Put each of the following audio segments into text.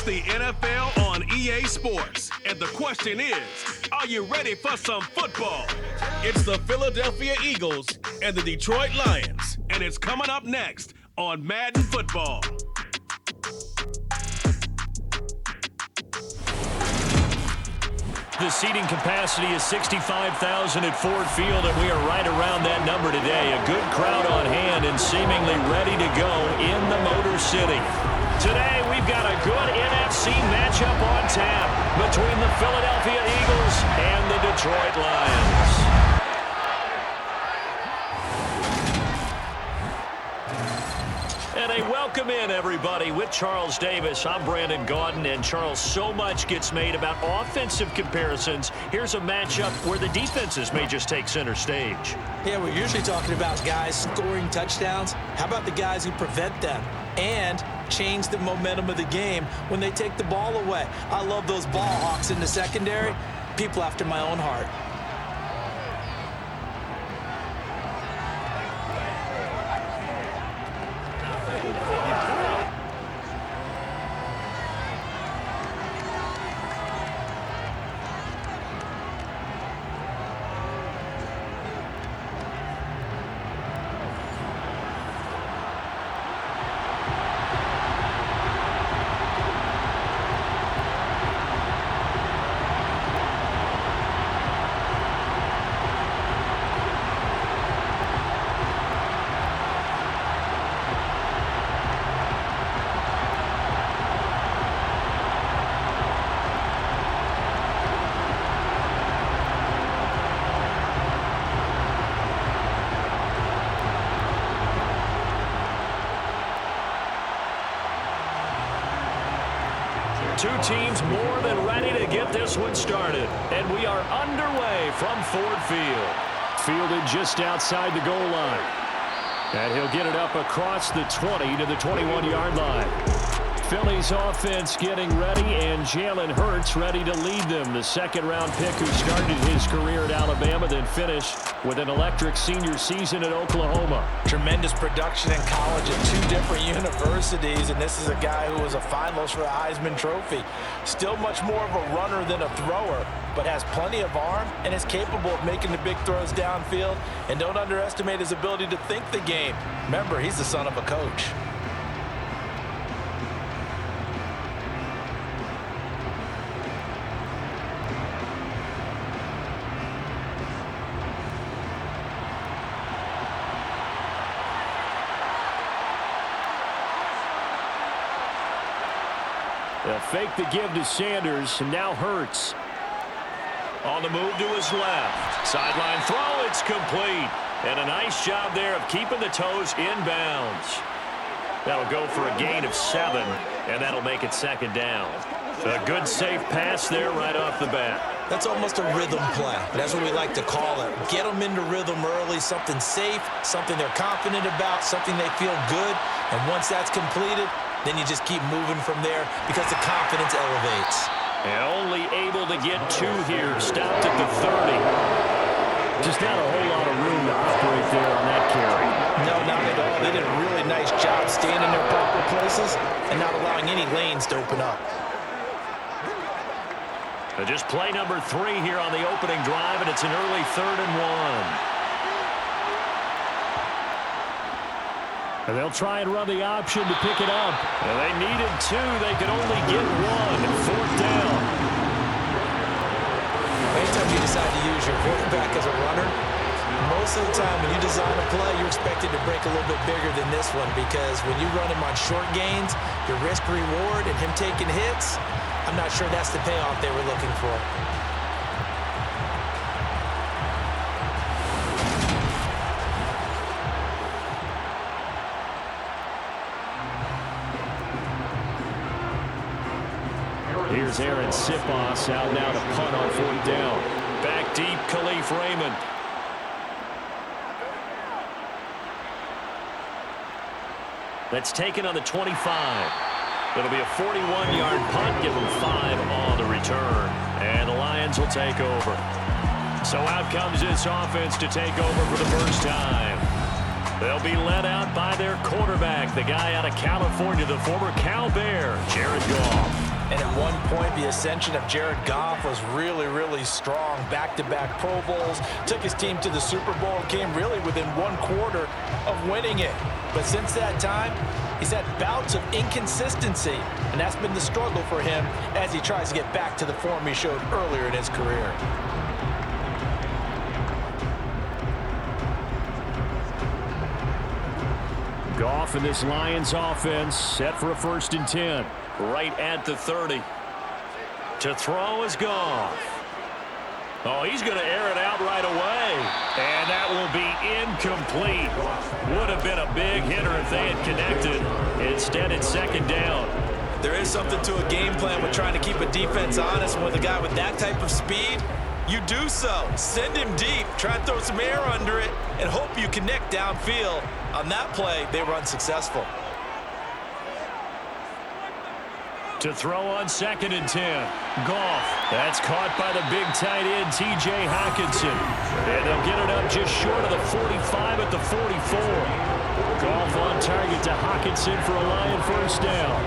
the NFL on EA Sports. And the question is, are you ready for some football? It's the Philadelphia Eagles and the Detroit Lions. And it's coming up next on Madden Football. The seating capacity is 65,000 at Ford Field, and we are right around that number today. A good crowd on hand and seemingly ready to go in the Motor City. Today, we've got a good NFC matchup on tap between the Philadelphia Eagles and the Detroit Lions. And a welcome in, everybody, with Charles Davis. I'm Brandon Gaudin, and Charles, so much gets made about offensive comparisons. Here's a matchup where the defenses may just take center stage. Yeah, we're usually talking about guys scoring touchdowns. How about the guys who prevent them and change the momentum of the game when they take the ball away? I love those ball hawks in the secondary. People after my own heart. Two teams more than ready to get this one started. And we are underway from Ford Field. Fielded just outside the goal line. And he'll get it up across the 20 to the 21-yard line. Philly's offense getting ready, and Jalen Hurts ready to lead them. The second-round pick who started his career at Alabama, then finished with an electric senior season at Oklahoma. Tremendous production in college at two different universities, and this is a guy who was a finalist for the Heisman Trophy. Still much more of a runner than a thrower, but has plenty of arm and is capable of making the big throws downfield. And don't underestimate his ability to think the game. Remember, he's the son of a coach. They'll fake the give to Sanders, and now Hurts. On the move to his left. Sideline throw, it's complete. And a nice job there of keeping the toes inbounds. That'll go for a gain of 7, and that'll make it second down. A good safe pass there right off the bat. That's almost a rhythm play. That's what we like to call it. Get them into rhythm early, something safe, something they're confident about, something they feel good. And once that's completed, then you just keep moving from there because the confidence elevates. And only able to get 2 here. Stopped at the 30. Just not a whole lot of room to operate there on that carry. No, not at all. They did a really nice job staying in their proper places and not allowing any lanes to open up. Just play number 3 here on the opening drive, and it's an early 3rd and 1. And they'll try and run the option to pick it up. And they needed 2. They could only get 1. 4th down. Anytime you decide to use your quarterback as a runner, most of the time when you design a play, you're expected to break a little bit bigger than this one, because when you run him on short gains, your risk-reward and him taking hits, I'm not sure that's the payoff they were looking for. Here's Aaron Sipos out now to punt on 4th down. Back deep, Khalif Raymond. That's taken on the 25. It'll be a 41-yard punt, give them 5 on the return. And the Lions will take over. So out comes this offense to take over for the first time. They'll be led out by their quarterback, the guy out of California, the former Cal Bear, Jared Goff. And at one point, the ascension of Jared Goff was really, really strong. Back-to-back Pro Bowls, took his team to the Super Bowl, and came really within 1/4 of winning it. But since that time, he's had bouts of inconsistency, and that's been the struggle for him as he tries to get back to the form he showed earlier in his career. Goff in this Lions offense set for a 1st and 10. Right at the 30. To throw is Goff. Oh, he's going to air it out right away. And that will be incomplete. Would have been a big hitter if they had connected. Instead, it's 2nd down. There is something to a game plan with trying to keep a defense honest. With a guy with that type of speed, you do so. Send him deep, try and throw some air under it, and hope you connect downfield. On that play, they were unsuccessful. To throw on 2nd and 10. Goff. That's caught by the big tight end, T.J. Hockenson. And they'll get it up just short of the 45 at the 44. Goff on target to Hockenson for a Lion 1st down.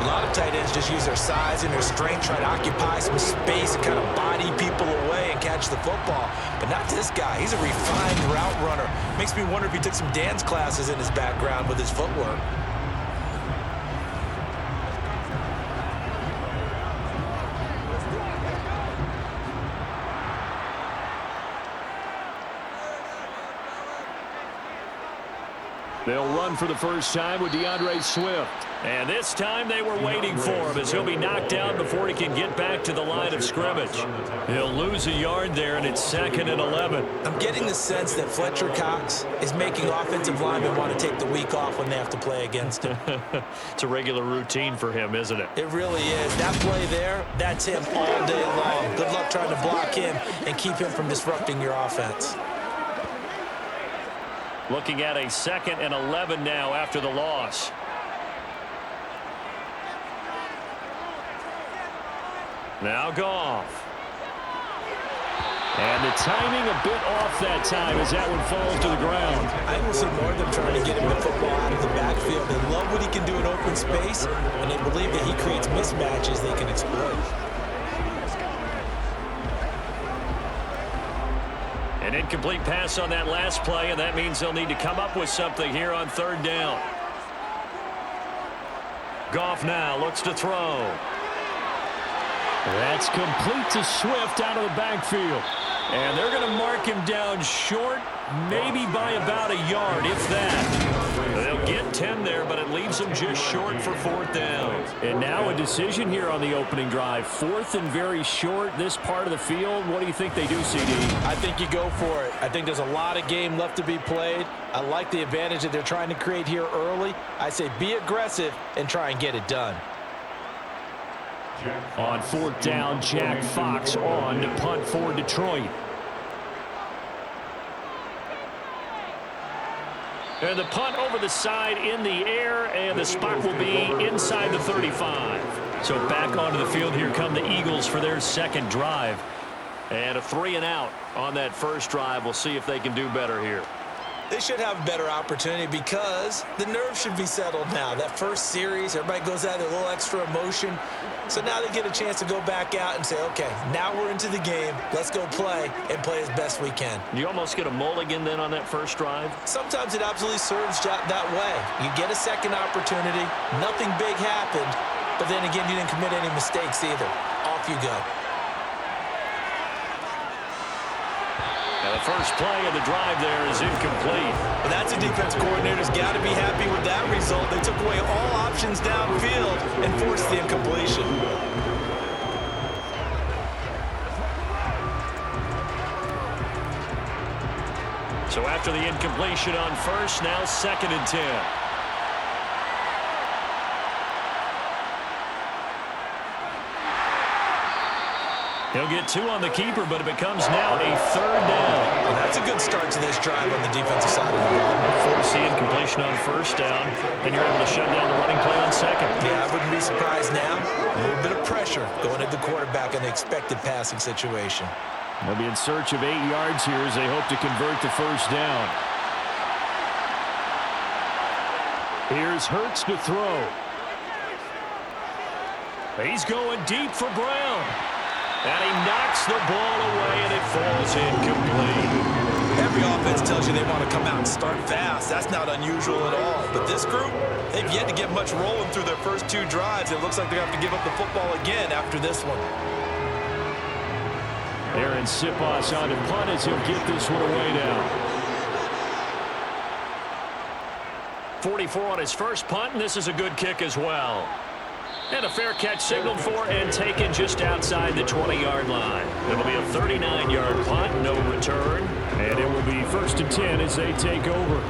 A lot of tight ends just use their size and their strength, try to occupy some space and kind of body people away and catch the football. But not this guy. He's a refined route runner. Makes me wonder if he took some dance classes in his background with his footwork. They'll run for the first time with DeAndre Swift. And this time they were waiting for him as he'll be knocked down before he can get back to the line of scrimmage. He'll lose a yard there, and it's 2nd and 11. I'm getting the sense that Fletcher Cox is making offensive linemen want to take the week off when they have to play against him. It's a regular routine for him, isn't it? It really is. That play there, that's him all day long. Good luck trying to block him and keep him from disrupting your offense. Looking at a 2nd and 11 now after the loss. Now Goff. And the timing a bit off that time as that one falls to the ground. I will see more of them trying to get him the football out of the backfield. They love what he can do in open space, and they believe that he creates mismatches they can exploit. An incomplete pass on that last play, and that means they'll need to come up with something here on 3rd down. Goff now looks to throw. That's complete to Swift out of the backfield. And they're going to mark him down short, maybe by about a yard, if that. They'll get 10 there, but it leaves them just short for 4th down. And now a decision here on the opening drive. 4th and very short, this part of the field. What do you think they do, CD? I think you go for it. I think there's a lot of game left to be played. I like the advantage that they're trying to create here early. I say be aggressive and try and get it done. On 4th down, Jack Fox on to punt for Detroit. And the punt over the side in the air, and the spot will be inside the 35. So back onto the field, here come the Eagles for their 2nd drive. And a 3-and-out on that first drive. We'll see if they can do better here. They should have a better opportunity because the nerves should be settled now. That first series, everybody goes out with a little extra emotion. So now they get a chance to go back out and say, okay, now we're into the game. Let's go play and play as best we can. You almost get a mulligan then on that first drive? Sometimes it absolutely serves that way. You get a second opportunity. Nothing big happened. But then again, you didn't commit any mistakes either. Off you go. And the first play of the drive there is incomplete. Well, that's a defense coordinator's got to be happy with that result. They took away all options downfield and forced the incompletion. So after the incompletion on first, now 2nd and 10. He'll get 2 on the keeper, but it becomes now a 3rd down. Well, that's a good start to this drive on the defensive side of the ball. Force the incompletion on first down, and you're able to shut down the running play on 2nd. Yeah, I wouldn't be surprised now. A little bit of pressure going at the quarterback in the expected passing situation. They'll be in search of 8 yards here as they hope to convert the first down. Here's Hurts to throw. He's going deep for Brown. And he knocks the ball away, and it falls incomplete. Every offense tells you they want to come out and start fast. That's not unusual at all. But this group, they've yet to get much rolling through their first 2 drives. It looks like they're going to have to give up the football again after this one. Aaron Siposs on to punt as he'll get this one away now. 44 on his first punt, and this is a good kick as well. And a fair catch signaled for and taken just outside the 20-yard line. It'll be a 39-yard punt, no return. And it will be 1st and 10 as they take over.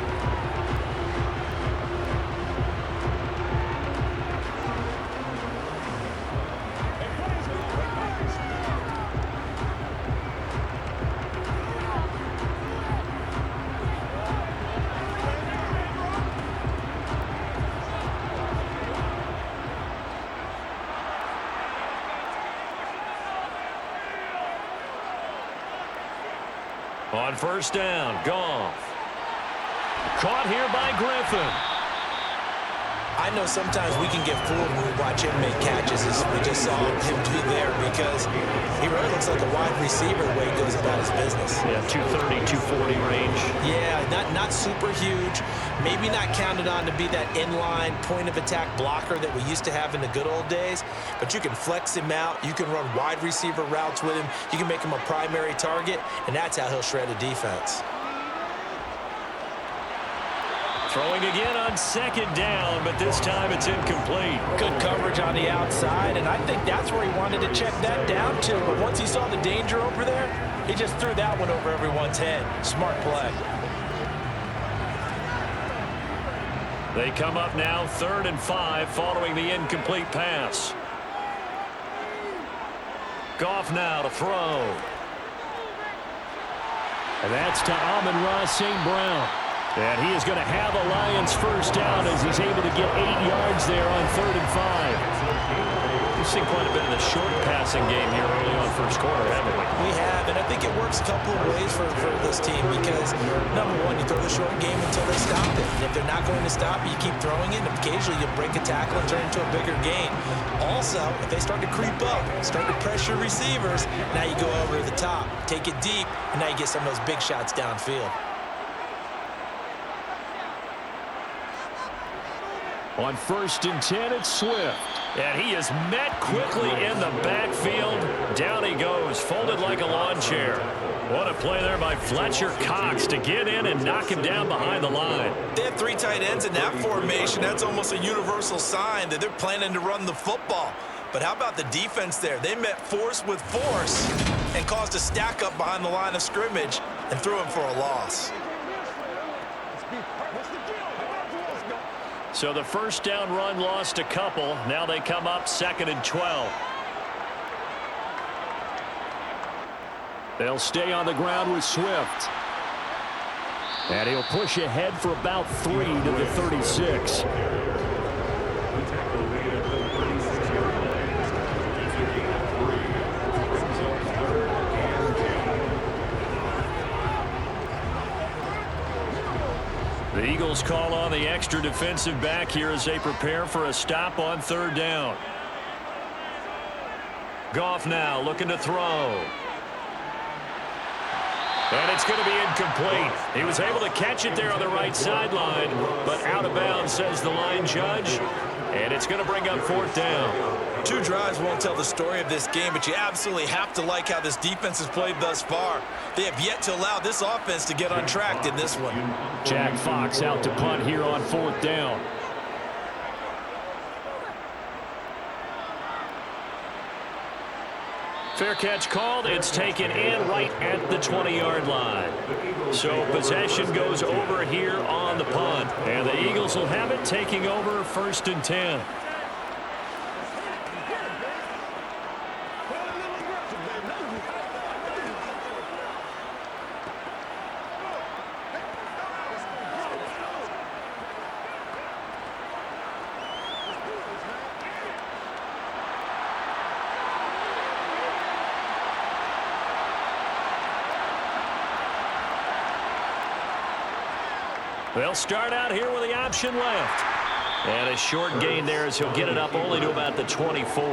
On 1st down, Goff. Caught here by Griffin. I know sometimes we can get fooled when we watch him make catches, as we just saw him do there, because he really looks like a wide receiver the way he goes about his business. Yeah, 230, 240 range. Yeah, not super huge. Maybe not counted on to be that inline point-of-attack blocker that we used to have in the good old days, but you can flex him out. You can run wide receiver routes with him. You can make him a primary target, and that's how he'll shred a defense. Throwing again on 2nd down, but this time it's incomplete. Good coverage on the outside, and I think that's where he wanted to check that down to. But once he saw the danger over there, he just threw that one over everyone's head. Smart play. They come up now 3rd and 5 following the incomplete pass. Goff now to throw. And that's to Amon-Ra St. Brown. And he is going to have a Lions 1st down as he's able to get 8 yards there on 3rd and 5. We've seen quite a bit of the short passing game here early on 1st quarter, haven't we? We have, and I think it works a couple of ways for this team because, number one, you throw the short game until they stop it. And if they're not going to stop it, you keep throwing it, and occasionally you break a tackle and turn it into a bigger gain. Also, if they start to creep up, start to pressure receivers, now you go over the top, take it deep, and now you get some of those big shots downfield. On 1st and 10, it's Swift. And he is met quickly in the backfield. Down he goes, folded like a lawn chair. What a play there by Fletcher Cox to get in and knock him down behind the line. They have 3 tight ends in that formation. That's almost a universal sign that they're planning to run the football. But how about the defense there? They met force with force and caused a stack up behind the line of scrimmage and threw him for a loss. So the 1st down run lost a couple. Now they come up 2nd and 12. They'll stay on the ground with Swift. And he'll push ahead for about 3 to the 36. The Eagles call on the extra defensive back here as they prepare for a stop on 3rd down. Goff now looking to throw. And it's going to be incomplete. He was able to catch it there on the right sideline, but out of bounds, says the line judge. And it's going to bring up 4th down. 2 drives won't tell the story of this game, but you absolutely have to like how this defense has played thus far. They have yet to allow this offense to get untracked in this one. Jack Fox out to punt here on 4th down. Fair catch called. It's taken in right at the 20-yard line. So possession goes over here on the punt. And the Eagles will have it, taking over 1st and 10. They'll start out here with the option left. And a short gain there as he'll get it up only to about the 24.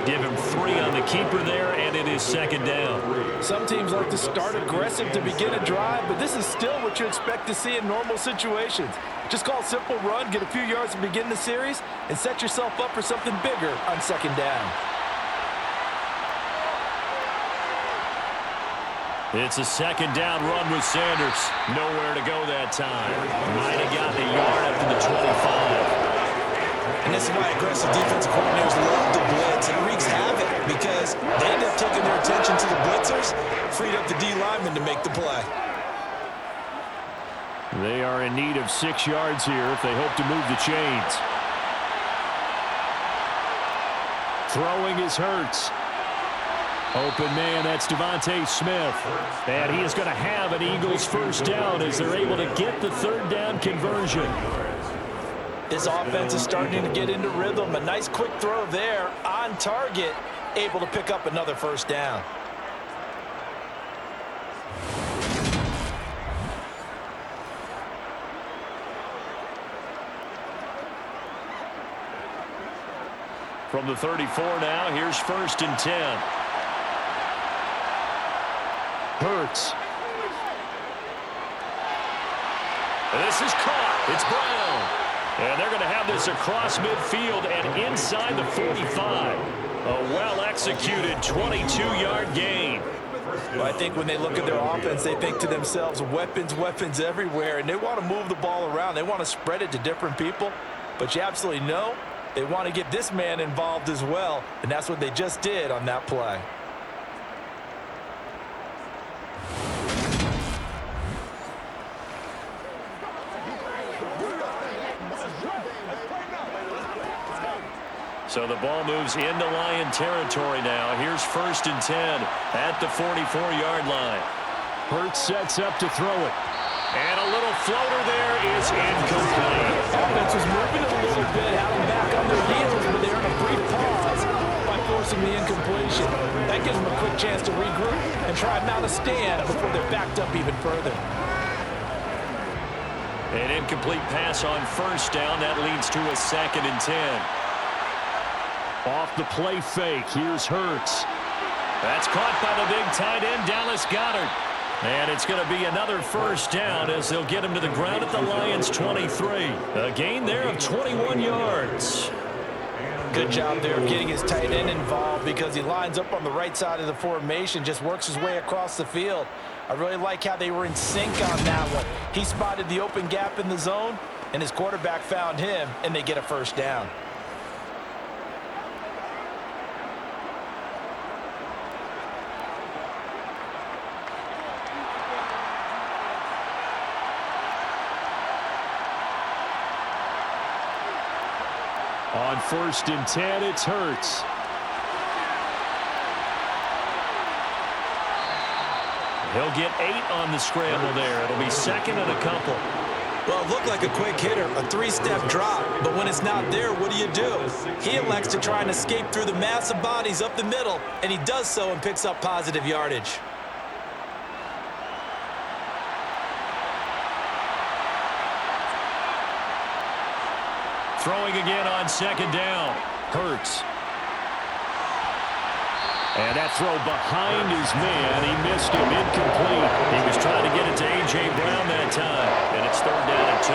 Give him 3 on the keeper there, and it is second down. Some teams like to start aggressive to begin a drive, but this is still what you expect to see in normal situations. Just call a simple run, get a few yards to begin the series, and set yourself up for something bigger on second down. It's a second down run with Sanders. Nowhere to go that time. Might have gotten a yard up to the 25. And this is why aggressive defensive coordinators love the blitz. It wreaks havoc because they end up taking their attention to the blitzers, freed up the D lineman to make the play. They are in need of 6 yards here if they hope to move the chains. Throwing is Hurts. Open man, that's Devontae Smith. And he is going to have an Eagles first down as they're able to get the third down conversion. This offense is starting to get into rhythm. A nice quick throw there on target, able to pick up another first down. From the 34 now, here's 1st and 10. Hurts. This is caught. It's Brown. And they're going to have this across midfield and inside the 45. A well-executed 22-yard gain. Well, I think when they look at their offense, they think to themselves, weapons, weapons everywhere, and they want to move the ball around. They want to spread it to different people. But you absolutely know they want to get this man involved as well, and that's what they just did on that play. So the ball moves into Lion territory now. Here's 1st and 10 at the 44-yard line. Hurts sets up to throw it. And a little floater there is incomplete. Offense was moving it a little bit, had them back on their heels, but they're in a brief pause by forcing the incompletion. That gives them a quick chance to regroup and try and mount a stand before they're backed up even further. An incomplete pass on 1st down. That leads to a 2nd and 10. Off the play fake, here's Hurts. That's caught by the big tight end, Dallas Goedert. And it's going to be another first down as they'll get him to the ground at the Lions' 23. A gain there of 21 yards. Good job there of getting his tight end involved because he lines up on the right side of the formation, just works his way across the field. I really like how they were in sync on that one. He spotted the open gap in the zone, and his quarterback found him, and they get a first down. On 1st and 10, it's Hurts. He'll get 8 on the scramble there. It'll be 2nd and a couple. Well, it looked like a quick hitter, a 3-step drop, but when it's not there, what do? He elects to try and escape through the mass of bodies up the middle, and he does so and picks up positive yardage. Throwing again on 2nd down. Hurts. And that throw behind his man. He missed him. Incomplete. He was trying to get it to A.J. Brown that time. And it's 3rd down and 2.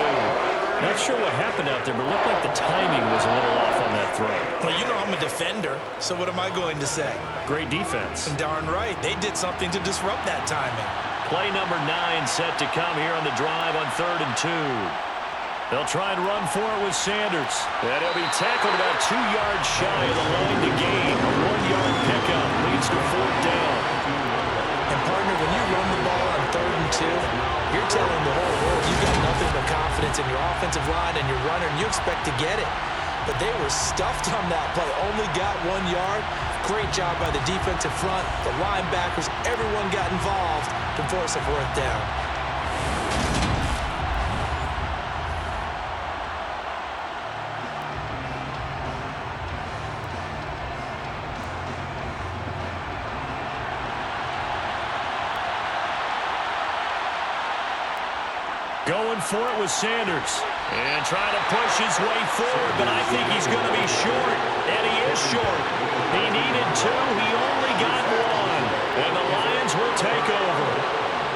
Not sure what happened out there, but it looked like the timing was a little off on that throw. Well, you know I'm a defender, so what am I going to say? Great defense. And darn right. They did something to disrupt that timing. Play number 9 set to come here on the drive on 3rd and 2. They'll try and run for it with Sanders. And he'll be tackled about 2 yards shy of the line to gain. A 1-yard pickup leads to 4th down. And, partner, when you run the ball on 3rd and 2, you're telling the whole world you got nothing but confidence in your offensive line and your runner, and you expect to get it. But they were stuffed on that play, only got 1 yard. Great job by the defensive front, the linebackers, everyone got involved to force a 4th down. Going for it with Sanders. And trying to push his way forward, but I think he's going to be short. And he is short. He needed 2. He only got 1. And the Lions will take over.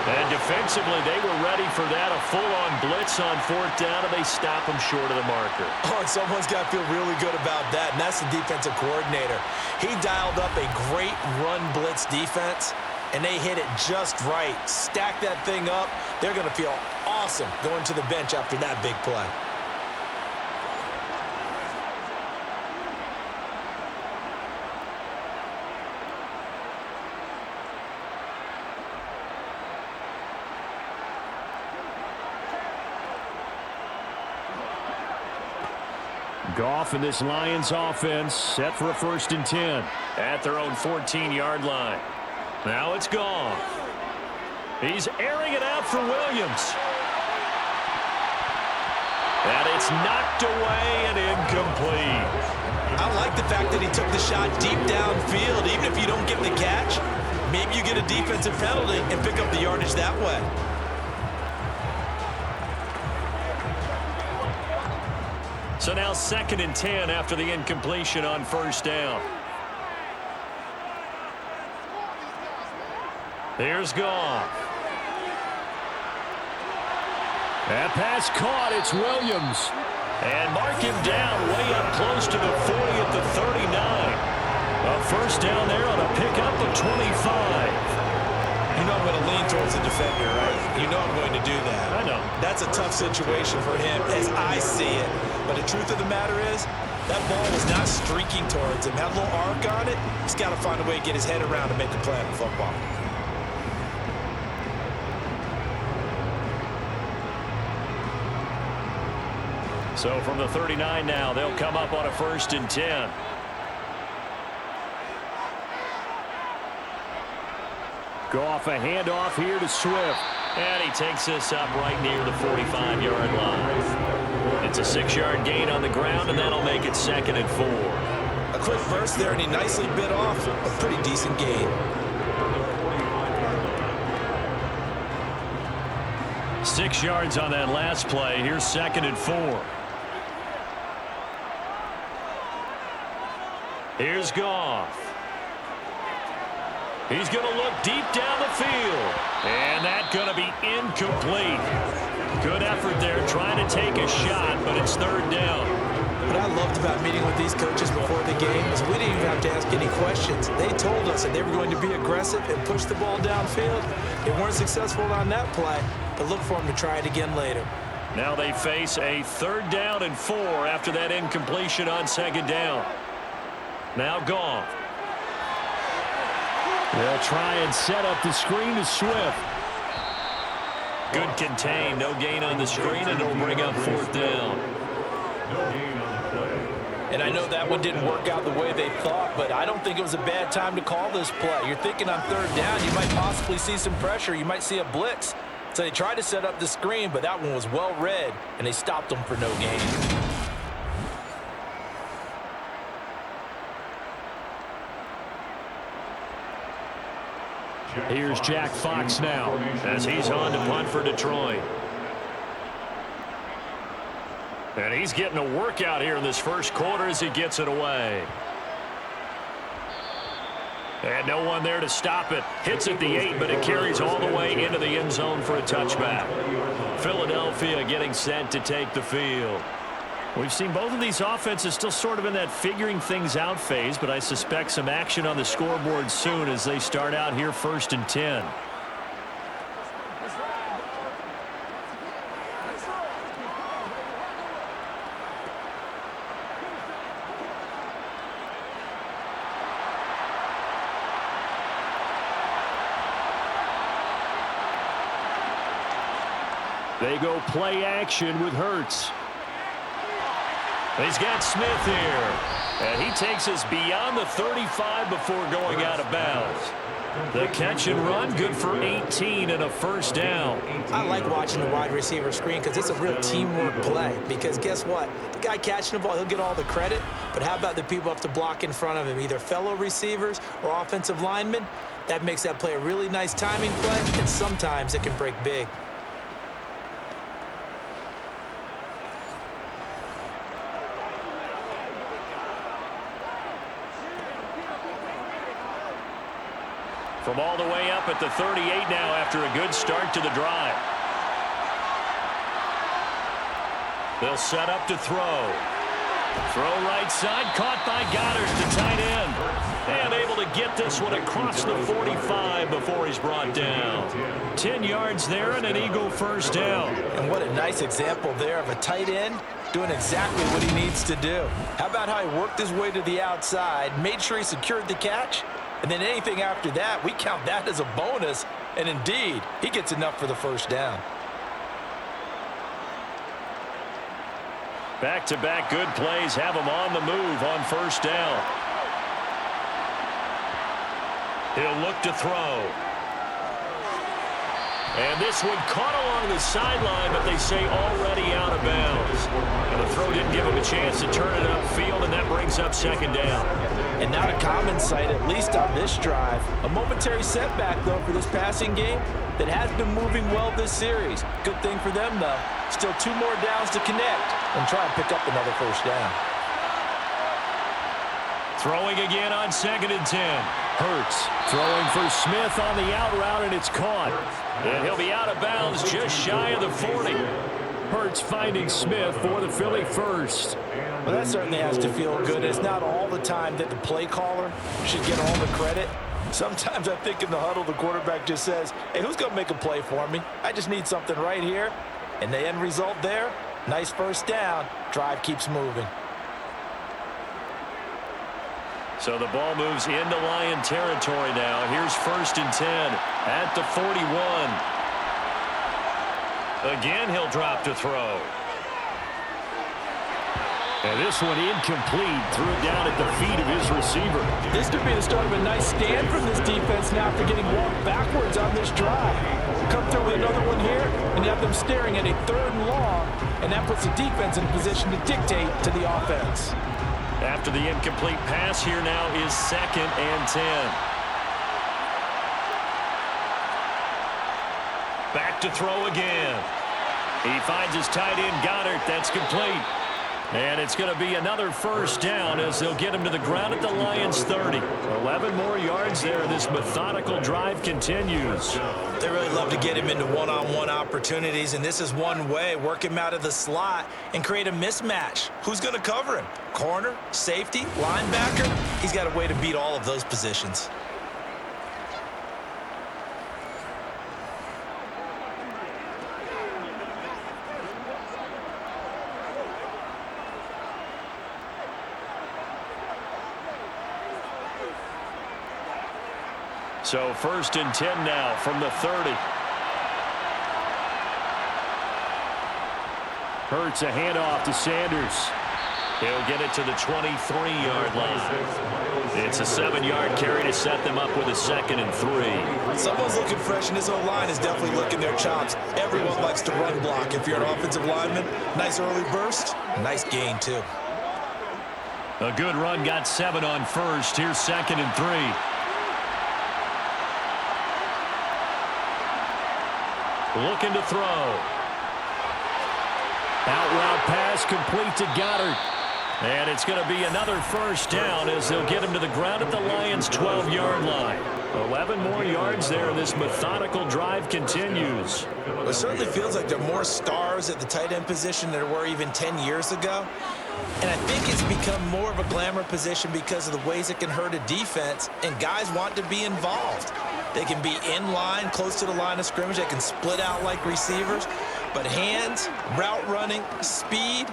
And defensively, they were ready for that. A full-on blitz on 4th down, and they stop him short of the marker. Oh, and someone's got to feel really good about that, and that's the defensive coordinator. He dialed up a great run blitz defense, and they hit it just right. Stack that thing up. They're going to feel awesome going to the bench after that big play. Goff and this Lions offense set for a 1st and 10 at their own 14-yard line. Now it's Goff. He's airing it out for Williams. And it's knocked away and incomplete. I like the fact that he took the shot deep downfield. Even if you don't get the catch, maybe you get a defensive penalty and pick up the yardage that way. So now 2nd and 10 after the incompletion on 1st down. Here's Goff. That pass caught. It's Williams. And mark him down way up close to the 40 at the 39. A 1st down there on a pickup of 25. You know I'm going to lean towards the defender, right? You know I'm going to do that. I know. That's a tough situation for him as I see it. But the truth of the matter is, that ball was not streaking towards him. Had a little arc on it. He's got to find a way to get his head around and make a play on the football. So from the 39 now, they'll come up on a 1st and 10. Goff, a handoff here to Swift. And he takes this up right near the 45-yard line. It's a 6-yard gain on the ground, and that'll make it 2nd and 4. A quick burst there, and he nicely bit off a pretty decent gain. 6 yards on that last play. Here's 2nd and 4. Here's Goff. He's going to look deep down the field. And that's going to be incomplete. Good effort there trying to take a shot, but it's 3rd down. What I loved about meeting with these coaches before the game is we didn't even have to ask any questions. They told us that they were going to be aggressive and push the ball downfield. They weren't successful on that play, but look for them to try it again later. Now they face a 3rd down and 4 after that incompletion on 2nd down. Now Goff. They'll try and set up the screen to Swift. Good contain. No gain on the screen, and it'll bring up 4th down. And I know that one didn't work out the way they thought, but I don't think it was a bad time to call this play. You're thinking on 3rd down, you might possibly see some pressure. You might see a blitz. So they tried to set up the screen, but that one was well read, and they stopped them for no gain. Here's Jack Fox now as he's on to punt for Detroit. And he's getting a workout here in this 1st quarter as he gets it away. And no one there to stop it. Hits at the 8, but it carries all the way into the end zone for a touchback. Philadelphia getting set to take the field. We've seen both of these offenses still sort of in that figuring things out phase, but I suspect some action on the scoreboard soon as they start out here 1st and 10. They go play action with Hurts. He's got Smith here. And he takes us beyond the 35 before going out of bounds. The catch and run, good for 18 and a 1st down. I like watching the wide receiver screen because it's a real teamwork play. Because guess what? The guy catching the ball, he'll get all the credit. But how about the people up to block in front of him, either fellow receivers or offensive linemen? That makes that play a really nice timing play, and sometimes it can break big. From all the way up at the 38 now after a good start to the drive. They'll set up to throw. Throw right side, caught by Goddard, the tight end. And able to get this one across the 45 before he's brought down. 10 yards there and an Eagle first down. And what a nice example there of a tight end doing exactly what he needs to do. How about how he worked his way to the outside, made sure he secured the catch, and then anything after that, we count that as a bonus. And indeed, he gets enough for the first down. Back-to-back good plays have him on the move on first down. He'll look to throw. And this one caught along the sideline, but they say already out of bounds. And the throw didn't give him a chance to turn it upfield, and that brings up second down. And not a common sight, at least on this drive. A momentary setback, though, for this passing game that has been moving well this series. Good thing for them, though. Still 2 more downs to connect and try and pick up another first down. Throwing again on 2nd and 10. Hurts throwing for Smith on the out route, and it's caught. And he'll be out of bounds just shy of the 40. Hurts finding Smith for the Philly first. Well, that certainly has to feel good. It's not all the time that the play caller should get all the credit. Sometimes I think in the huddle, the quarterback just says, hey, who's going to make a play for me? I just need something right here. And the end result there, nice first down. Drive keeps moving. So the ball moves into Lion territory now. Here's 1st and 10 at the 41. Again, he'll drop to throw. And this one incomplete. Threw it down at the feet of his receiver. This could be the start of a nice stand from this defense now after getting walked backwards on this drive. Come through with another one here, and you have them staring at a 3rd and long, and that puts the defense in a position to dictate to the offense. After the incomplete pass, here now is 2nd and 10. Back to throw again. He finds his tight end, Goddard. That's complete. And it's going to be another first down as they'll get him to the ground at the Lions' 30. 11 more yards there. This methodical drive continues. They really love to get him into one-on-one opportunities, and this is one way. Work him out of the slot and create a mismatch. Who's going to cover him? Corner, safety, linebacker? He's got a way to beat all of those positions. So 1st and 10 now from the 30. Hurts a handoff to Sanders. He'll get it to the 23-yard line. It's a 7-yard carry to set them up with a 2nd and 3. Someone's looking fresh, and this O-line is definitely licking their chops. Everyone likes to run block. If you're an offensive lineman, nice early burst, nice gain, too. A good run, got 7 on 1st. Here's 2nd and 3. Looking to throw. Out route pass complete to Goddard. And it's going to be another first down as they'll get him to the ground at the Lions' 12-yard line. 11 more yards there. This methodical drive continues. Well, it certainly feels like there are more stars at the tight end position than there were even 10 years ago. And I think it's become more of a glamour position because of the ways it can hurt a defense, and guys want to be involved. They can be in line, close to the line of scrimmage. They can split out like receivers. But hands, route running, speed,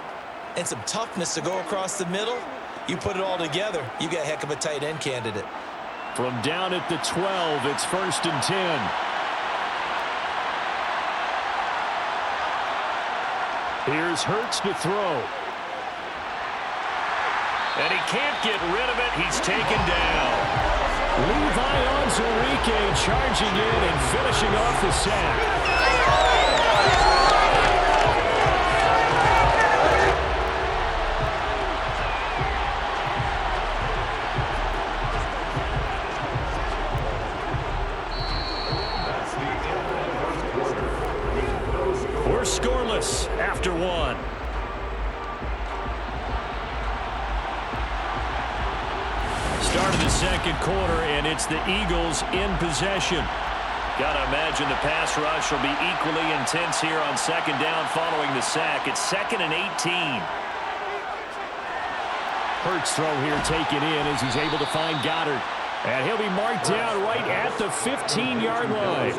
and some toughness to go across the middle, you put it all together, you got a heck of a tight end candidate. From down at the 12, it's 1st and 10. Here's Hurts to throw. And he can't get rid of it. He's taken down. Levi Onwuzurike charging in and finishing off the sack. We're scoreless after 1. Start of the second quarter, and it's the Eagles in possession. Got to imagine the pass rush will be equally intense here on second down following the sack. It's 2nd and 18. Hurts throw here taken in as he's able to find Goddard. And he'll be marked down right at the 15-yard line.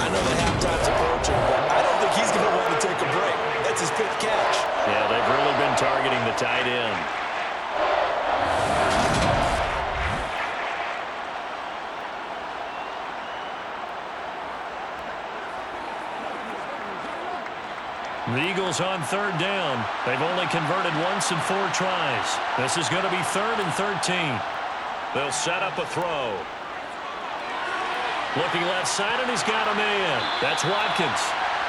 I know the halftime's approaching, but I don't think he's going to want to take a break. That's his 5th catch. Yeah, they've really been targeting the tight end. The Eagles on 3rd down. They've only converted once in 4 tries. This is going to be 3rd and 13. They'll set up a throw. Looking left side, and he's got a man. That's Watkins.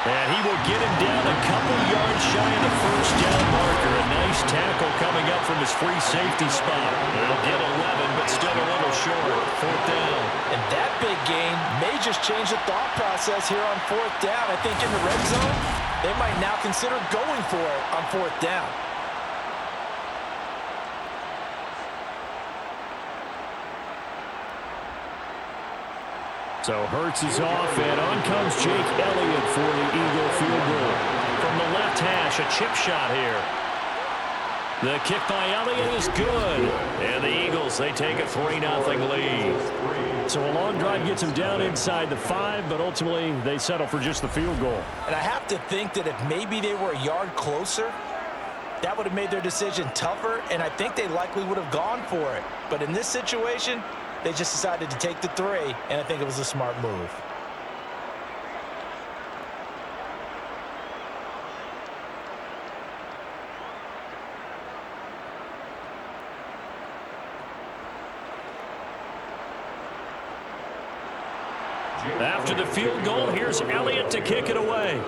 And he will get him down a couple yards shy of the 1st down marker. A nice tackle coming up from his free safety spot. They'll get 11, but still a little short. 4th down. And that big gain may just change the thought process here on 4th down. I think in the red zone, they might now consider going for it on 4th down. So Hurts is off, and on comes Jake Elliott for the Eagle field goal. From the left hash, a chip shot here. The kick by Elliott is good. And the Eagles, they take a 3-0 lead. So a long drive gets them down inside the 5, but ultimately they settle for just the field goal. And I have to think that if maybe they were a yard closer, that would have made their decision tougher, and I think they likely would have gone for it. But in this situation, they just decided to take the 3, and I think it was a smart move. After the field goal, here's Elliott to kick it away.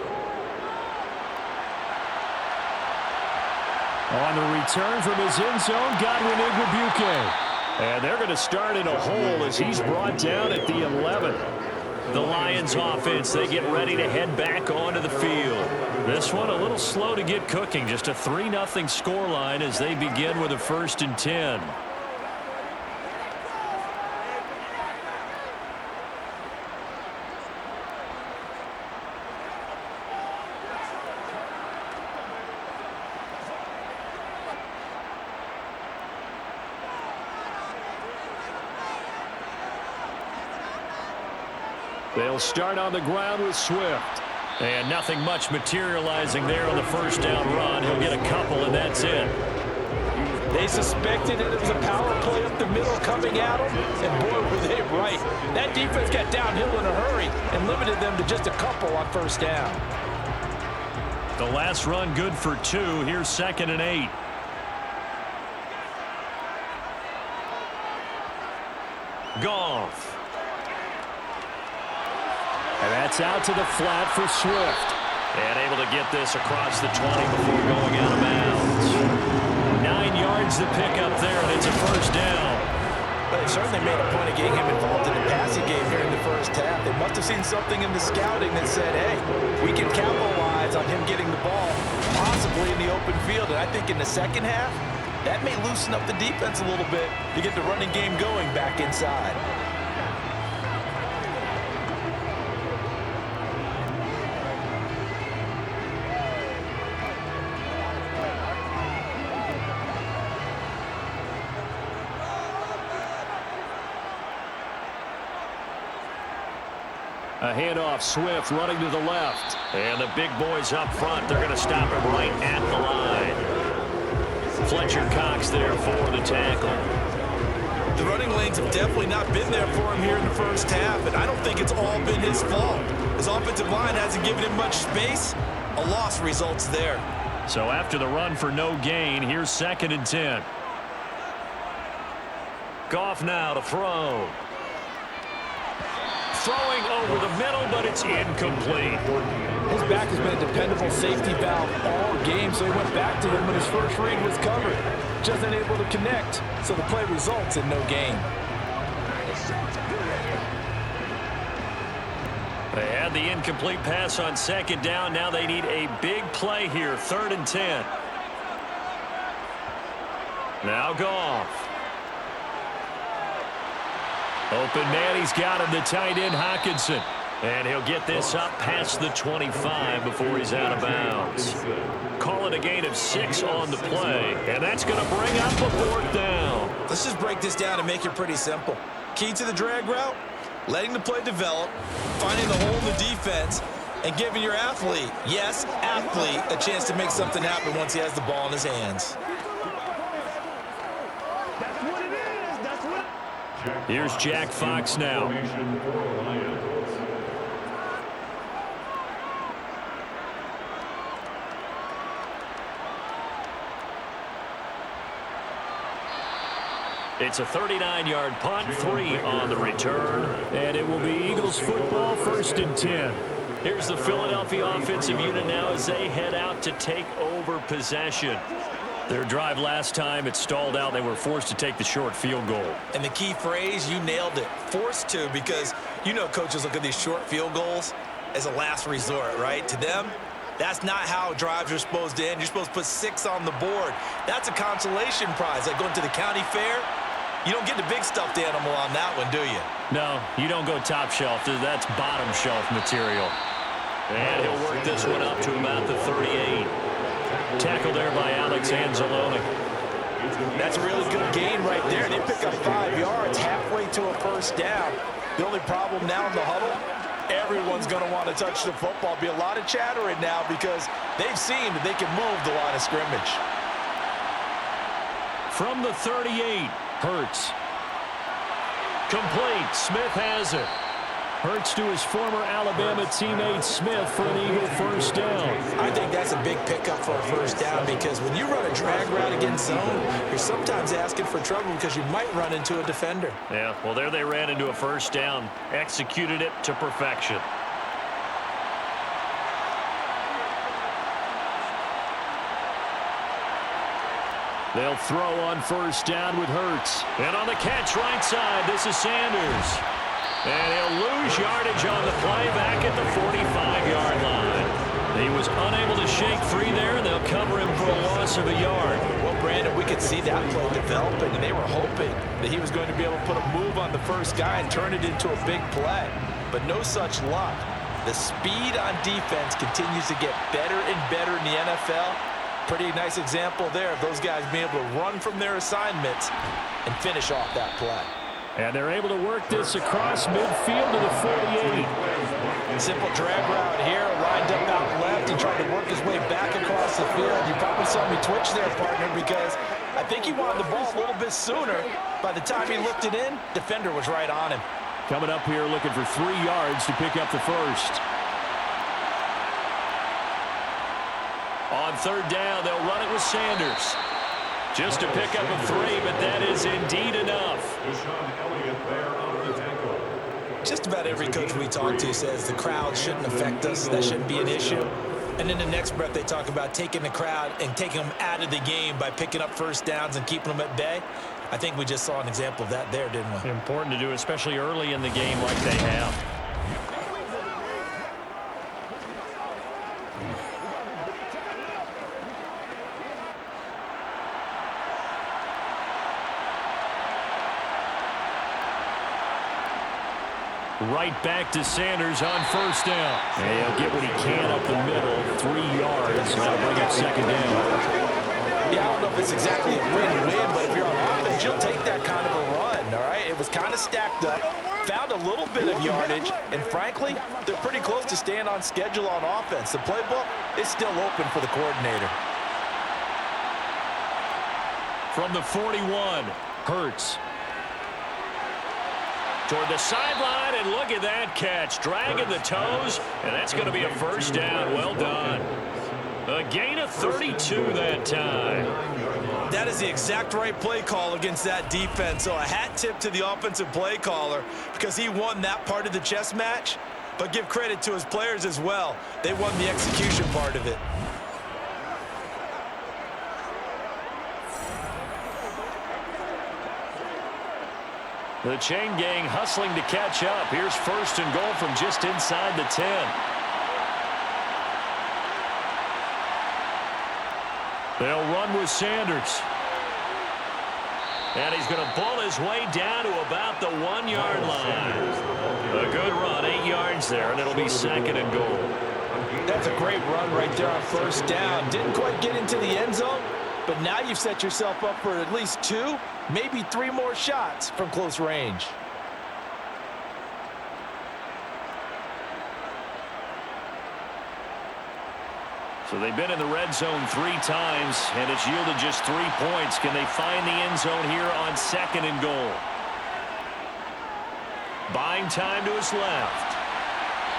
On the return from his end zone, Godwin Igwebuike. And they're going to start in a hole as he's brought down at the 11. The Lions offense, they get ready to head back onto the field. This one a little slow to get cooking. Just a 3-0 scoreline as they begin with a 1st and 10. They'll start on the ground with Swift. And nothing much materializing there on the 1st down run. He'll get a couple, and that's it. They suspected that it was a power play up the middle coming at them, and boy, were they right. That defense got downhill in a hurry and limited them to just a couple on 1st down. The last run good for 2. Here's 2nd and 8. Goff. And that's out to the flat for Swift. And able to get this across the 20 before going out of bounds. 9 yards to pick up there, and it's a 1st down. But they certainly made a point of getting him involved in the passing game here in the 1st half. They must have seen something in the scouting that said, hey, we can capitalize on him getting the ball, possibly in the open field. And I think in the 2nd half, that may loosen up the defense a little bit to get the running game going back inside. A handoff, Swift running to the left. And the big boys up front, they're going to stop him right at the line. Fletcher Cox there for the tackle. The running lanes have definitely not been there for him here in the 1st half, and I don't think it's all been his fault. His offensive line hasn't given him much space. A loss results there. So after the run for no gain, here's 2nd and 10. Goff now to throw. Throwing over the middle, but it's incomplete. His back has been a dependable safety valve all game, so he went back to him when his first read was covered. Just unable to connect, so the play results in no gain. They had the incomplete pass on 2nd down. Now they need a big play here, 3rd and 10. Now Goff. Open man, he's got him, the tight end, Hockenson. And he'll get this up past the 25 before he's out of bounds. Call it a gain of 6 on the play, and that's going to bring up a 4th down. Let's just break this down and make it pretty simple. Key to the drag route, letting the play develop, finding the hole in the defense, and giving your athlete, yes, athlete, a chance to make something happen once he has the ball in his hands. Here's Jack Fox now. It's a 39-yard punt, 3 on the return. And it will be Eagles football, 1st and 10. Here's the Philadelphia offensive unit now as they head out to take over possession. Their drive last time, it stalled out. They were forced to take the short field goal. And the key phrase, you nailed it, forced to, because you know coaches look at these short field goals as a last resort, right? To them, that's not how drives are supposed to end. You're supposed to put 6 on the board. That's a consolation prize, like going to the county fair. You don't get the big stuffed animal on that one, do you? No, you don't go top shelf. That's bottom shelf material. And he'll work this one up to about the 38. Tackle there by Alex Anzalone. That's a really good gain right there. They pick up 5 yards halfway to a 1st down. The only problem now in the huddle, everyone's going to want to touch the football. Be a lot of chattering now because they've seen that they can move the line of scrimmage. From the 38, Hurts. Complete. Smith has it. Hurts to his former Alabama teammate Smith for an Eagle 1st down. I think that's a big pickup for a 1st down because when you run a drag route against zone, you're sometimes asking for trouble because you might run into a defender. Yeah, well, there they ran into a 1st down. Executed it to perfection. They'll throw on 1st down with Hurts. And on the catch right side, this is Sanders. And he'll lose yardage on the play back at the 45-yard line. He was unable to shake free there, and they'll cover him for a loss of a yard. Well, Brandon, we could see that play developing, and they were hoping that he was going to be able to put a move on the 1st guy and turn it into a big play. But no such luck. The speed on defense continues to get better and better in the NFL. Pretty nice example there of those guys being able to run from their assignments and finish off that play. And they're able to work this across midfield to the 48. Simple drag route here, lined up out left. He tried to work his way back across the field. You probably saw me twitch there, partner, because I think he wanted the ball a little bit sooner. By the time he looked it in, defender was right on him. Coming up here looking for 3 yards to pick up the 1st. On 3rd down, they'll run it with Sanders. Just to pick up a 3, but that is indeed enough. Just about every coach we talk to says the crowd shouldn't affect us. That shouldn't be an issue. And in the next breath, they talk about taking the crowd and taking them out of the game by picking up 1st downs and keeping them at bay. I think we just saw an example of that there, didn't we? Important to do, especially early in the game like they have. Right back to Sanders on 1st down. And he'll get what he can up the middle, 3 yards. That'll bring up 2nd down. Yeah, I don't know if it's exactly a win-win, but if you're on offense, you'll take that kind of a run, all right? It was kind of stacked up, found a little bit of yardage, and frankly, they're pretty close to staying on schedule on offense. The playbook is still open for the coordinator. From the 41, Hurts. Toward the sideline, and look at that catch. Dragging the toes, and that's going to be a 1st down. Well done. A gain of 32 that time. That is the exact right play call against that defense. So a hat tip to the offensive play caller because he won that part of the chess match. But give credit to his players as well. They won the execution part of it. The chain gang hustling to catch up. Here's 1st and goal from just inside the 10. They'll run with Sanders. And he's going to pull his way down to about the 1-yard line. A good run, 8 yards there, and it'll be 2nd and goal. That's a great run right there on 1st down. Didn't quite get into the end zone, but now you've set yourself up for at least 2, maybe 3 more shots from close range. So they've been in the red zone 3 times, and it's yielded just 3 points. Can they find the end zone here on 2nd and goal? Buying time to his left.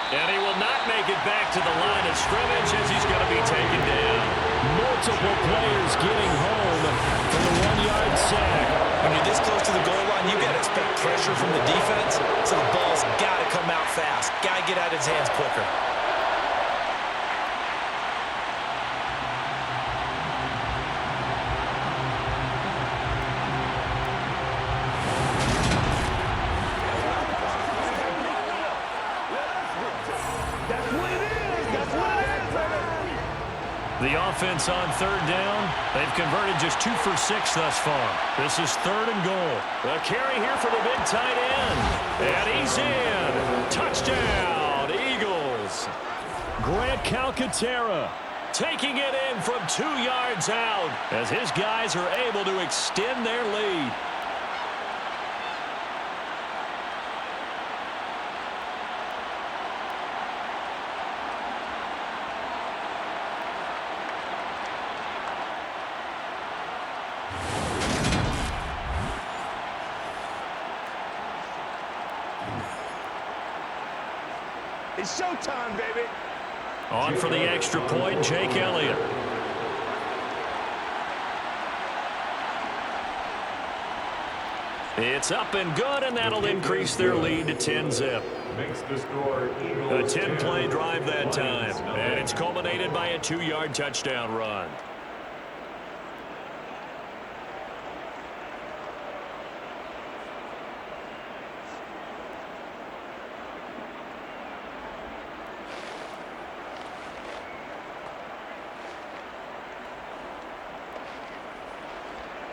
And he will not make it back to the line of scrimmage as he's going to be taken down. Multiple players getting home for the 1-yard sack. When you're this close to the goal line, you've got to expect pressure from the defense, so the ball's got to come out fast. Got to get out of his hands quicker. The offense on 3rd down. They've converted just 2 for 6 thus far. This is 3rd and goal. A carry here for the big tight end. And he's in. Touchdown, Eagles. Grant Calcaterra taking it in from 2 yards out as his guys are able to extend their lead. It's showtime, baby. On for the extra point, Jake Elliott. It's up and good, and that'll increase their lead to 10-zip. A 10-play drive that time, and it's culminated by a 2-yard touchdown run.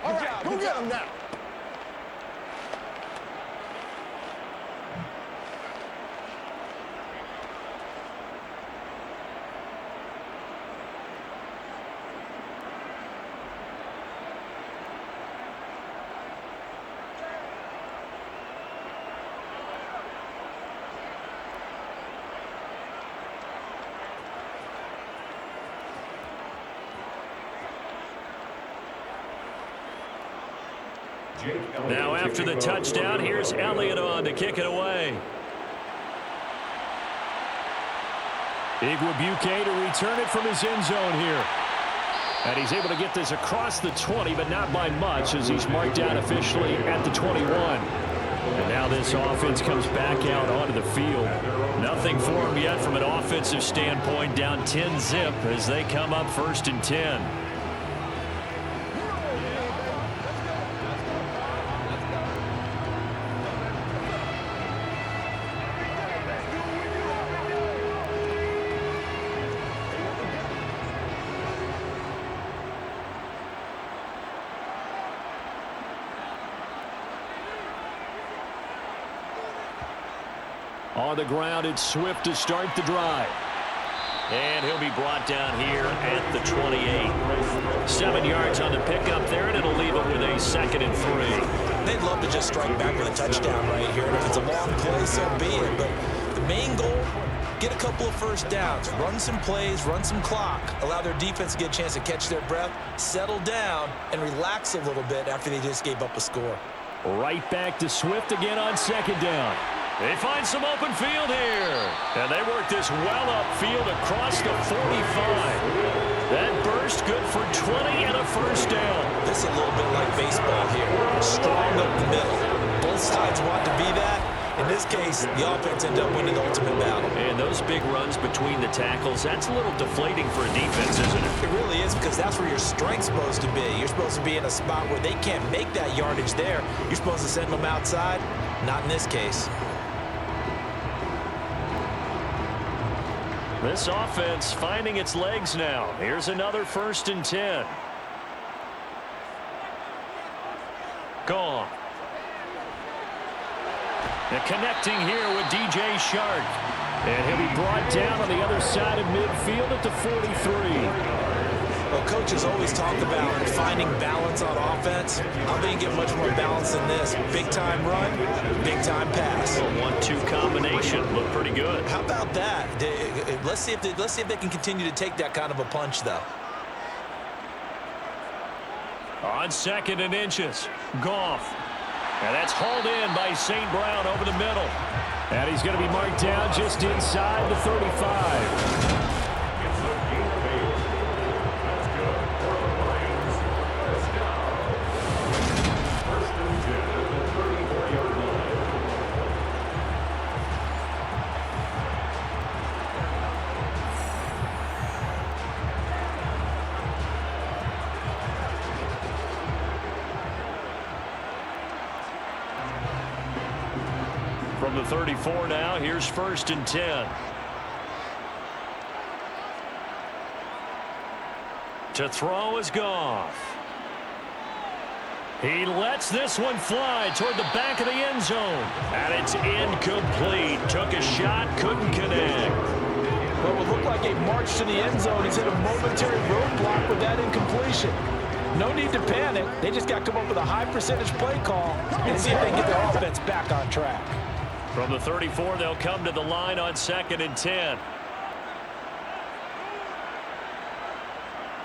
All right, go get him now. Now after the touchdown, here's Elliott on to kick it away. Igwebuike to return it from his end zone here. And he's able to get this across the 20, but not by much as he's marked down officially at the 21. And now this offense comes back out onto the field. Nothing for him yet from an offensive standpoint, down 10-zip as they come up 1st and 10. On the ground, it's Swift to start the drive. And he'll be brought down here at the 28. 7 yards on the pickup there, and it'll leave it with a 2nd and 3. They'd love to just strike back with a touchdown right here. And if it's a long play, so be it. But the main goal, get a couple of 1st downs, run some plays, run some clock, allow their defense to get a chance to catch their breath, settle down, and relax a little bit after they just gave up a score. Right back to Swift again on 2nd down. They find some open field here. And they work this well upfield across the 45. That burst good for 20 and a 1st down. This is a little bit like baseball here. Strong up the middle. Both sides want to be that. In this case, the offense ended up winning the ultimate battle. And those big runs between the tackles, that's a little deflating for a defense, isn't it? It really is, because that's where your strength's supposed to be. You're supposed to be in a spot where they can't make that yardage there. You're supposed to send them outside. Not in this case. This offense finding its legs now. Here's another 1st and 10. Goff. And connecting here with DJ Shark. And he'll be brought down on the other side of midfield at the 43. Well, coaches always talk about finding balance on offense. How they can get much more balance than this? Big-time run, big-time pass. A 1-2 combination looked pretty good. How about that? Let's see if they can continue to take that kind of a punch, though. On 2nd and inches, Goff. And that's hauled in by St. Brown over the middle. And he's going to be marked down just inside the 35. From the 34 now, here's 1st and 10. To throw is Goff. He lets this one fly toward the back of the end zone. And it's incomplete. Took a shot, couldn't connect. Well, it would look like a march to the end zone. He's hit a momentary roadblock with that incompletion. No need to panic. They just got to come up with a high percentage play call and see if they can get their offense back on track. From the 34, they'll come to the line on 2nd and 10.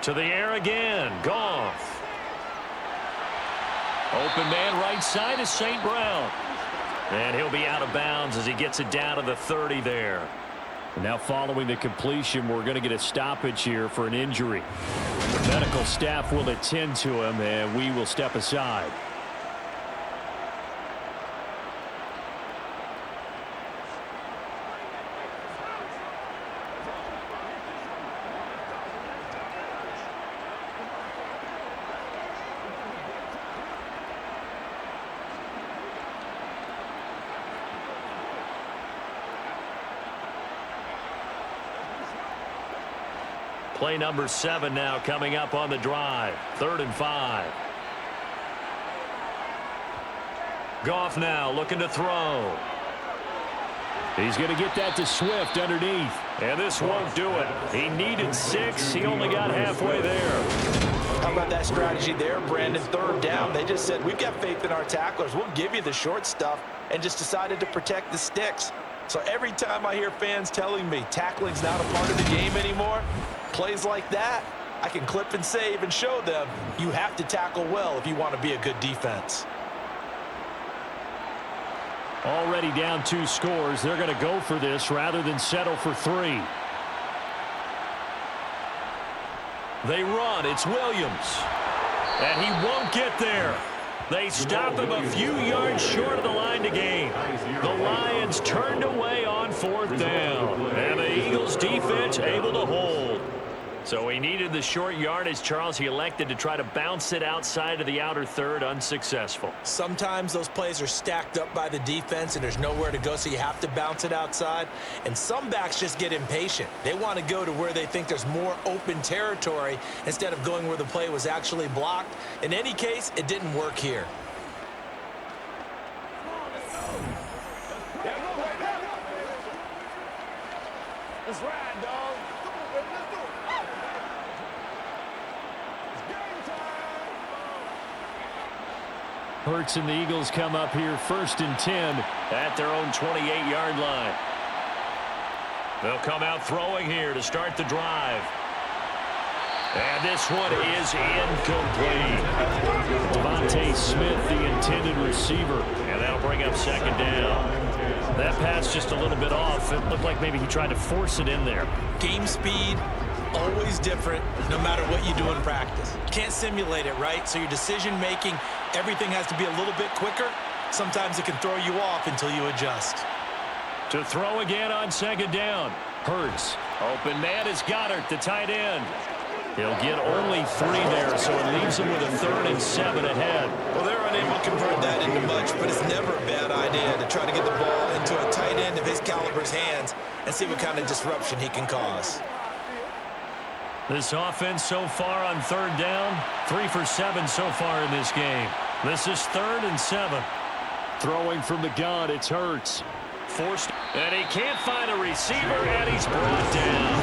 To the air again, Goff. Open man right side is St. Brown. And he'll be out of bounds as he gets it down to the 30 there. And now following the completion, we're going to get a stoppage here for an injury. The medical staff will attend to him, and we will step aside. Play number 7 now coming up on the drive. 3rd and 5. Goff now looking to throw. He's going to get that to Swift underneath. And this won't do it. He needed 6. He only got halfway there. How about that strategy there, Brandon? 3rd down. They just said, we've got faith in our tacklers. We'll give you the short stuff, and just decided to protect the sticks. So every time I hear fans telling me tackling's not a part of the game anymore, plays like that, I can clip and save and show them you have to tackle well if you want to be a good defense. Already down 2 scores. They're going to go for this rather than settle for 3. They run. It's Williams. And he won't get there. They stop him a few yards short of the line to gain. The Lions turned away on 4th down. And the Eagles defense able to hold. So he needed the short yardage, Charles. He elected to try to bounce it outside of the outer third, unsuccessful. Sometimes those plays are stacked up by the defense and there's nowhere to go, so you have to bounce it outside. And some backs just get impatient. They want to go to where they think there's more open territory instead of going where the play was actually blocked. In any case, it didn't work here. Let's ride, dog. Hurts and the Eagles come up here 1st and 10 at their own 28-yard line. They'll come out throwing here to start the drive. And this one is incomplete. Devontae Smith, the intended receiver. And that'll bring up 2nd down. That pass just a little bit off. It looked like maybe he tried to force it in there. Game speed, always different, no matter what you do in practice. Can't simulate it, right? So your decision-making, everything has to be a little bit quicker. Sometimes it can throw you off until you adjust. To throw again on 2nd down. Hurts. Open man is Goddard, the tight end. He'll get only 3 there, so it leaves him with a 3rd and 7 ahead. Well, they're unable to convert that into much, but it's never a bad idea to try to get the ball into a tight end of his caliber's hands and see what kind of disruption he can cause. This offense so far on 3rd down, 3 for 7 so far in this game. This is 3rd and 7. Throwing from the gun, it's Hurts. Forced, and he can't find a receiver, and he's brought down.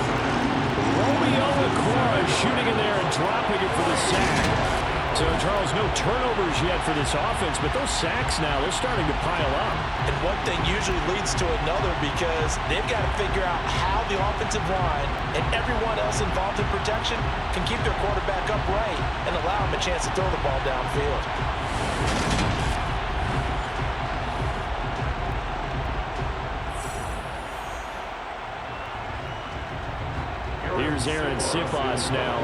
Romeo Okwara shooting in there and dropping it for the sack. So, Charles, no turnovers yet for this offense, but those sacks now, they're starting to pile up. And one thing usually leads to another because they've got to figure out how the offensive line and everyone else involved in protection can keep their quarterback upright and allow him a chance to throw the ball downfield. Here's Aaron Sipos now.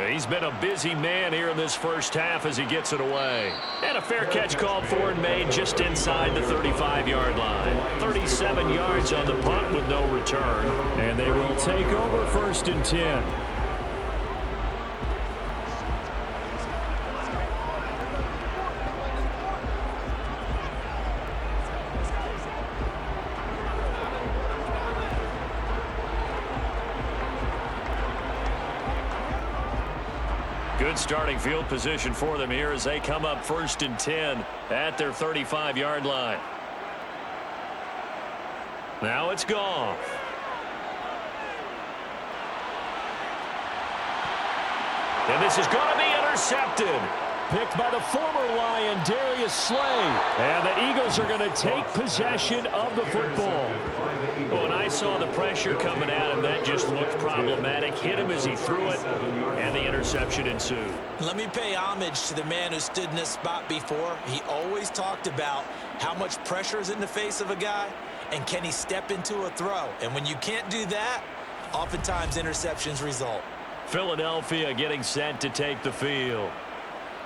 He's been a busy man here in this first half as he gets it away. And a fair catch called for and made just inside the 35-yard line. 37 yards on the punt with no return. And they will take over 1st and 10. Good starting field position for them here as they come up 1st and 10 at their 35-yard line. Now it's Goff. And this is going to be intercepted. Picked by the former Lion, Darius Slay. And the Eagles are going to take possession of the football. When I saw the pressure coming at him, that just looked problematic. Hit him as he threw it, and the interception ensued. Let me pay homage to the man who stood in this spot before. He always talked about how much pressure is in the face of a guy, and can he step into a throw. And when you can't do that, oftentimes interceptions result. Philadelphia getting set to take the field.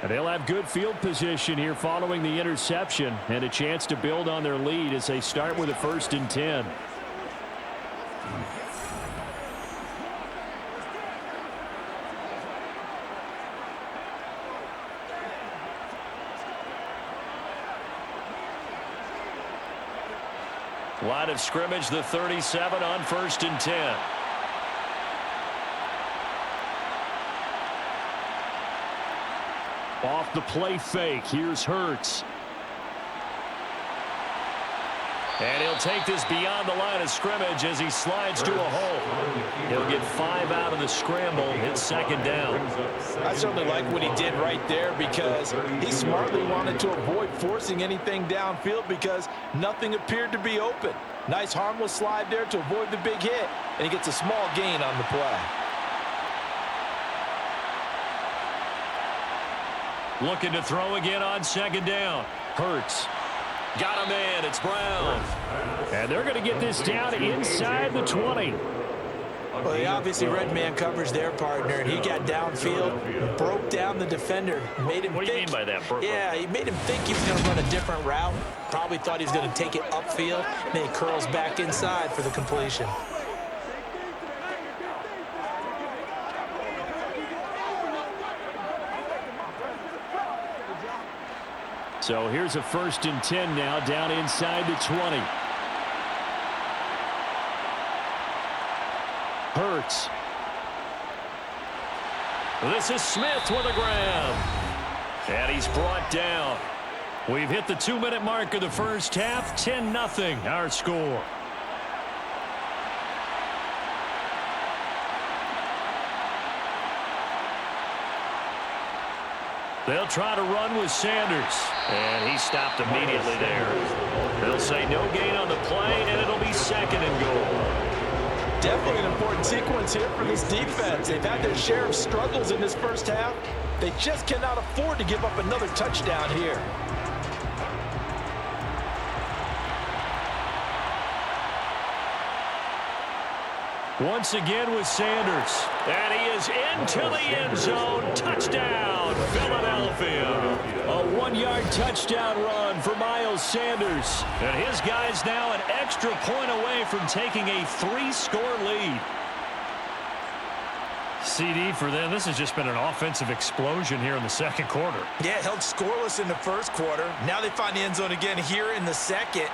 And they'll have good field position here following the interception and a chance to build on their lead as they start with a 1st and 10. Line of scrimmage, the 37 on 1st and 10. Off the play fake, here's Hurts. And he'll take this beyond the line of scrimmage as he slides to a hole. He'll get 5 out of the scramble. It's 2nd down. I certainly like what he did right there because he smartly wanted to avoid forcing anything downfield because nothing appeared to be open. Nice harmless slide there to avoid the big hit, and he gets a small gain on the play. Looking to throw again on 2nd down. Hurts. Got him in. It's Brown. And they're going to get this down inside the 20. Well, they obviously read man coverage their partner, and he got downfield, broke down the defender, made him What do you mean by that? Yeah, he made him think he was going to run a different route. Probably thought he was going to take it upfield. Then he curls back inside for the completion. So here's a 1st and 10 now down inside the 20. Hurts. This is Smith with a grab. And he's brought down. We've hit the 2-minute mark of the first half. 10-0 our score. They'll try to run with Sanders. And he stopped immediately there. They'll say no gain on the play, and it'll be 2nd and goal. Definitely an important sequence here for this defense. They've had their share of struggles in this first half. They just cannot afford to give up another touchdown here. Once again with Sanders. And he is into the end zone. Touchdown, Philadelphia. A 1-yard touchdown run for Miles Sanders. And his guys now an extra point away from taking a 3-score lead. CD for them, this has just been an offensive explosion here in the second quarter. Yeah, held scoreless in the first quarter. Now they find the end zone again here in the second.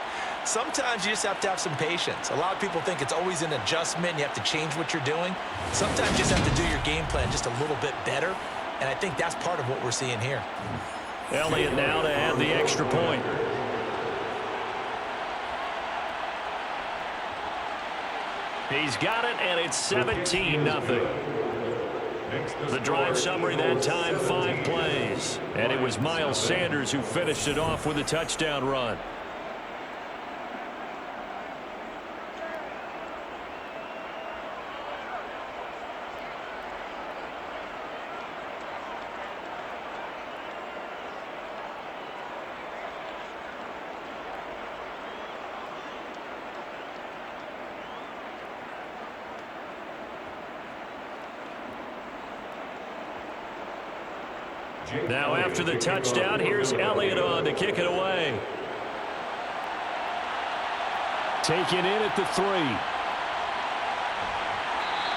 Sometimes you just have to have some patience. A lot of people think it's always an adjustment. You have to change what you're doing. Sometimes you just have to do your game plan just a little bit better, and I think that's part of what we're seeing here. Elliott now to add the extra point. He's got it, and it's 17-0. The drive summary that time, 5 plays. And it was Miles Sanders who finished it off with a touchdown run. Now after the touchdown, here's Elliott on to kick it away. Taken in at the 3.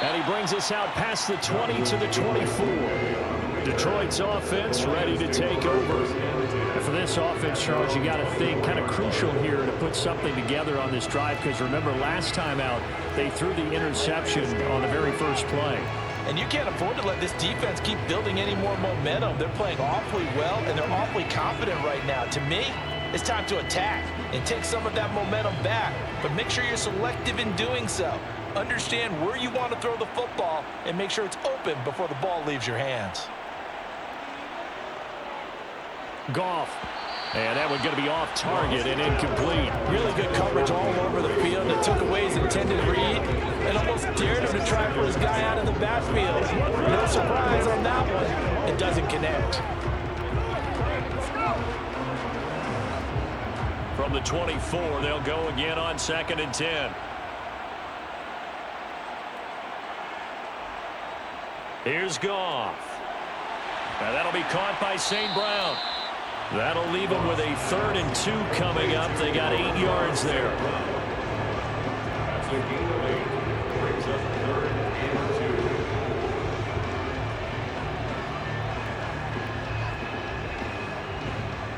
And he brings us out past the 20 to the 24. Detroit's offense ready to take over. And for this offense, Charles, you got to think kind of crucial here to put something together on this drive, because remember last time out they threw the interception on the very first play. And you can't afford to let this defense keep building any more momentum. They're playing awfully well, and they're awfully confident right now. To me, it's time to attack and take some of that momentum back. But make sure you're selective in doing so. Understand where you want to throw the football and make sure it's open before the ball leaves your hands. Goff. And that one's going to be off target and incomplete. Really good coverage all over the field. It took away his intended read and almost dared him to try to put his guy out of the backfield. No surprise on that one. It doesn't connect. From the 24, they'll go again on 2nd and 10. Here's Goff. Now that'll be caught by St. Brown. That'll leave them with a 3rd and 2 coming up. They got 8 yards there.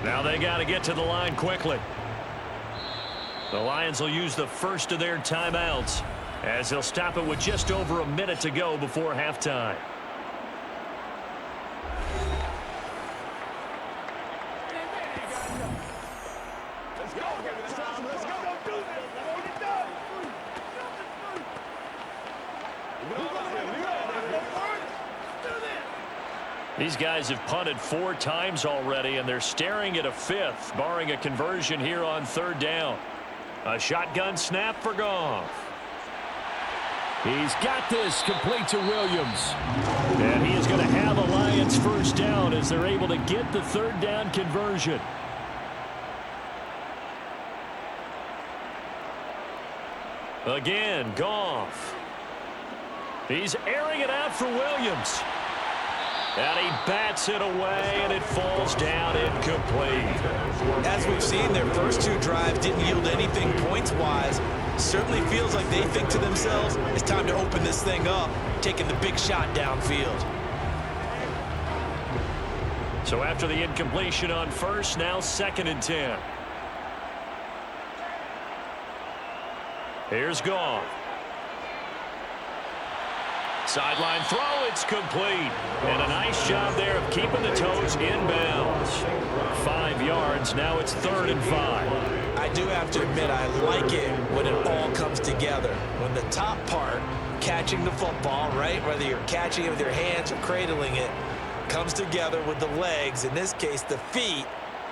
Now they got to get to the line quickly. The Lions will use the first of their timeouts as they'll stop it with just over a minute to go before halftime. These guys have punted 4 times already, and they're staring at a 5th, barring a conversion here on 3rd down. A shotgun snap for Goff. He's got this, complete to Williams. And he is going to have a Lions first down as they're able to get the 3rd down conversion. Again, Goff. He's airing it out for Williams. And he bats it away, and it falls down incomplete. As we've seen, their first 2 drives didn't yield anything points-wise. Certainly feels like they think to themselves, it's time to open this thing up, taking the big shot downfield. So after the incompletion on 1st, now 2nd and 10. Here's Goff. Sideline throw, it's complete. And a nice job there of keeping the toes inbounds. 5 yards, now it's 3rd and 5. I do have to admit, I like it when it all comes together. When the top part, catching the football, right, whether you're catching it with your hands or cradling it, comes together with the legs, in this case the feet,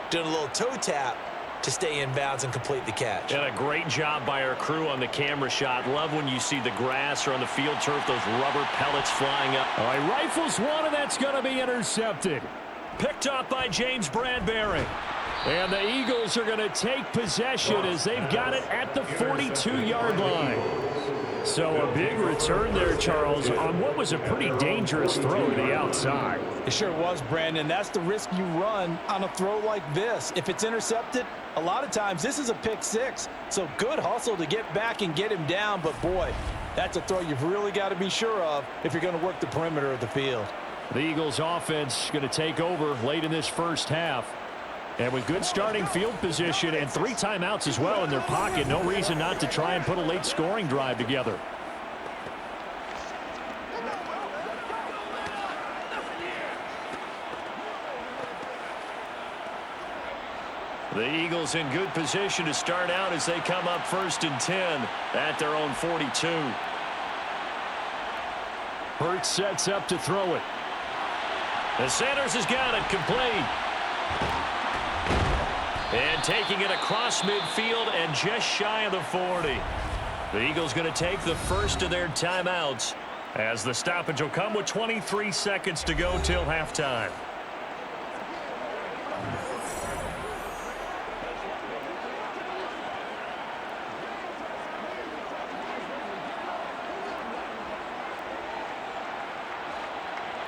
doing a little toe tap to stay in bounds and complete the catch. And a great job by our crew on the camera shot. Love when you see the grass or on the field turf, those rubber pellets flying up. All right, rifles one, and that's going to be intercepted. Picked up by James Bradbury. And the Eagles are going to take possession as they've got it at the 42-yard line. So a big return there, Charles, on what was a pretty dangerous throw to the outside. It sure was, Brandon. That's the risk you run on a throw like this. If it's intercepted, a lot of times this is a pick 6. So good hustle to get back and get him down. But, boy, that's a throw you've really got to be sure of if you're going to work the perimeter of the field. The Eagles offense going to take over late in this first half. And with good starting field position and 3 timeouts as well in their pocket, no reason not to try and put a late scoring drive together. The Eagles in good position to start out as they come up 1st and 10 at their own 42. Hurts sets up to throw it. The Sanders has got it complete. And taking it across midfield and just shy of the 40. The Eagles going to take the first of their timeouts as the stoppage will come with 23 seconds to go till halftime.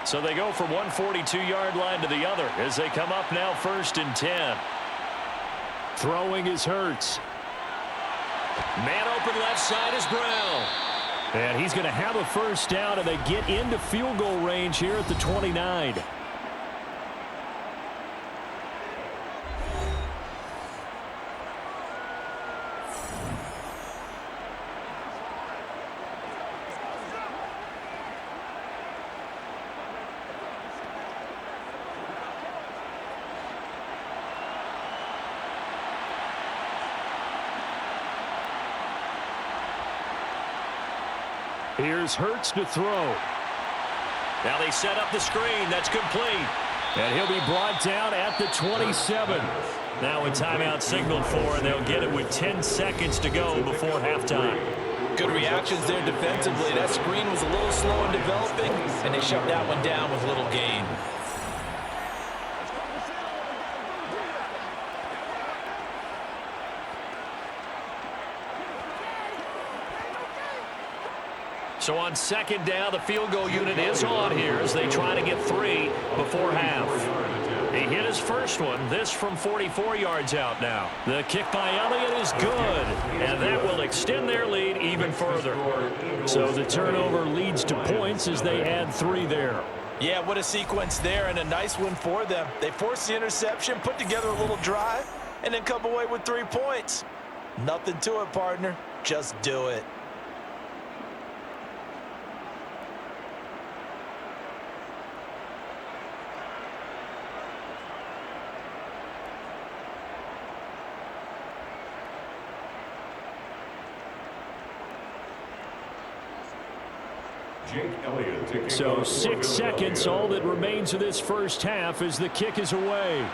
So they go from one 42-yard line to the other as they come up now 1st and 10. Throwing is Hurts. Man open left side is Brown. And he's going to have a first down, and they get into field goal range here at the 29. Here's Hurts to throw. Now they set up the screen. That's complete. And he'll be brought down at the 27. Now a timeout signaled for, and they'll get it with 10 seconds to go before halftime. Good reactions there defensively. That screen was a little slow in developing, and they shut that one down with little gain. So on 2nd down, the field goal unit is on here as they try to get 3 before half. He hit his first one, this from 44 yards out now. The kick by Elliott is good, and that will extend their lead even further. So the turnover leads to points as they add 3 there. Yeah, what a sequence there, and a nice one for them. They forced the interception, put together a little drive, and then come away with 3 points. Nothing to it, partner. Just do it. So 6 seconds, all that remains of this first half as the kick is away.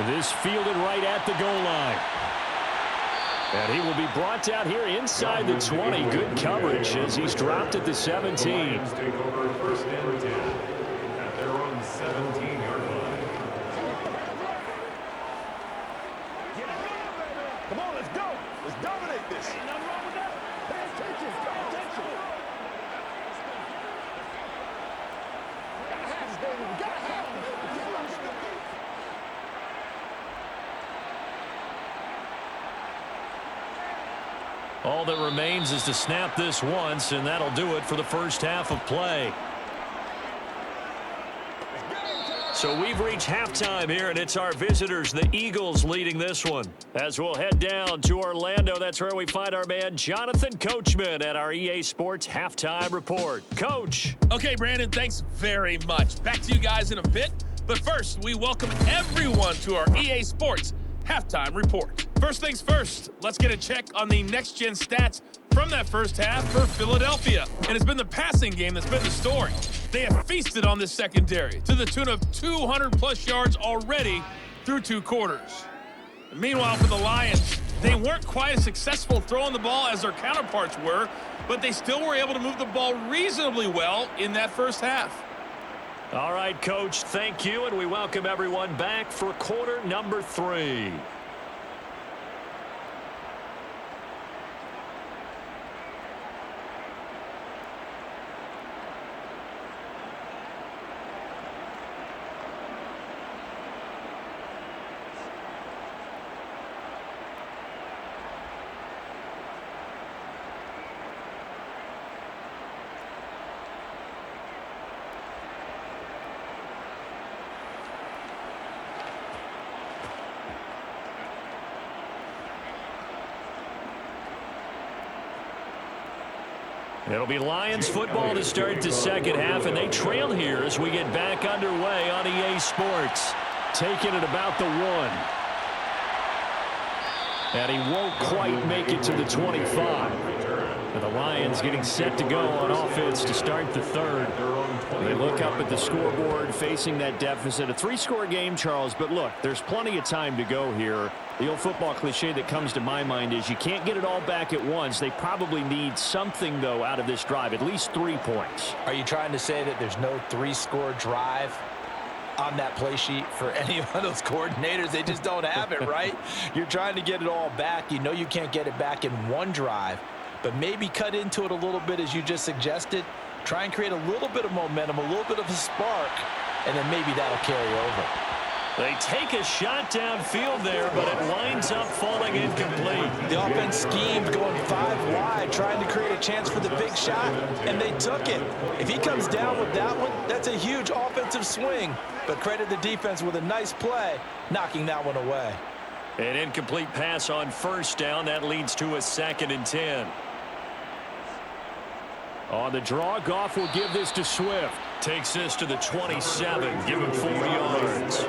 This fielded right at the goal line. And he will be brought down here inside the 20. Good coverage as he's dropped at the 17. Take over 1st and 10 at their own 17-yard line. Come on, let's go. Let's dominate this. Ain't nothing wrong with that. Pay attention. Pay attention. Gotta have this, baby. We gotta have this. All that remains is to snap this once, and that'll do it for the first half of play. So we've reached halftime here, and it's our visitors, the Eagles, leading this one. As we'll head down to Orlando, that's where we find our man Jonathan Coachman at our EA Sports Halftime Report. Coach. Okay, Brandon, thanks very much. Back to you guys in a bit. But first, we welcome everyone to our EA Sports Halftime Report. First things first, let's get a check on the next-gen stats from that first half for Philadelphia. And it's been the passing game that's been the story. They have feasted on this secondary to the tune of 200-plus yards already through 2 quarters. And meanwhile, for the Lions, they weren't quite as successful throwing the ball as their counterparts were, but they still were able to move the ball reasonably well in that first half. All right, Coach, thank you, and we welcome everyone back for quarter number 3. It'll be Lions football to start the second half, and they trail here as we get back underway on EA Sports. Taking it about the 1. And he won't quite make it to the 25. And the Lions getting set to go on offense to start the third. They look up at the scoreboard facing that deficit. A 3-score game, Charles, but look, there's plenty of time to go here. The old football cliche that comes to my mind is you can't get it all back at once. They probably need something, though, out of this drive, at least 3 points. Are you trying to say that there's no 3-score drive on that play sheet for any of those coordinators? They just don't have it, right? You're trying to get it all back. You know you can't get it back in one drive, but maybe cut into it a little bit as you just suggested. Try and create a little bit of momentum, a little bit of a spark, and then maybe that'll carry over. They take a shot downfield there, but it winds up falling incomplete. The offense schemed going 5 wide, trying to create a chance for the big shot, and they took it. If he comes down with that one, that's a huge offensive swing. But credit the defense with a nice play, knocking that one away. An incomplete pass on first down. That leads to a 2nd and 10. On the draw, Goff will give this to Swift. Takes this to the 27. Give him 4 yards.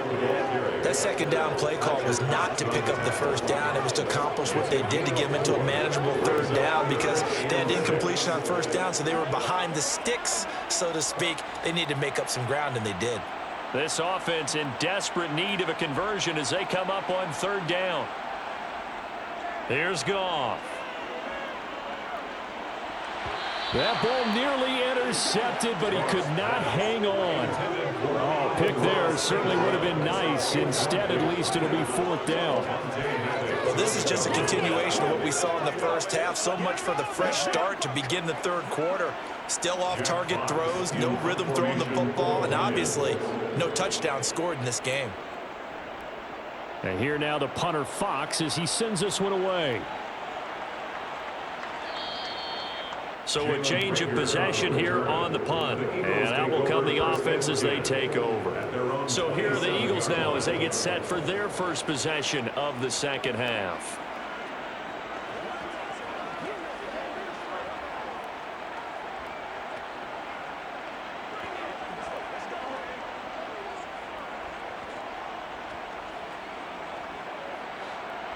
That second down play call was not to pick up the first down. It was to accomplish what they did to get them into a manageable 3rd down because they had incompletion on first down, so they were behind the sticks, so to speak. They needed to make up some ground, and they did. This offense in desperate need of a conversion as they come up on 3rd down. Here's Goff. That ball nearly intercepted, but he could not hang on. Oh, pick there certainly would have been nice. Instead, at least it'll be 4th down. Well, this is just a continuation of what we saw in the first half. So much for the fresh start to begin the 3rd quarter. Still off-target throws, no rhythm throwing the football, and obviously no touchdown scored in this game. And here now the punter Fox as he sends this one away. So a change of possession here on the punt. And out will come the offense as they take over. So here are the Eagles now as they get set for their first possession of the second half.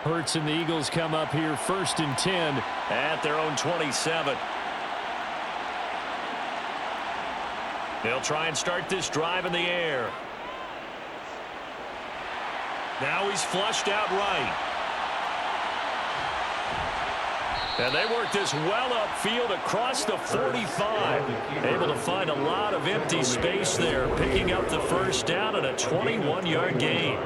Hurts and the Eagles come up here 1st and 10 at their own 27. They'll try and start this drive in the air. Now he's flushed out right. And they work this well upfield across the 45. Able to find a lot of empty space there, picking up the first down and a 21-yard gain.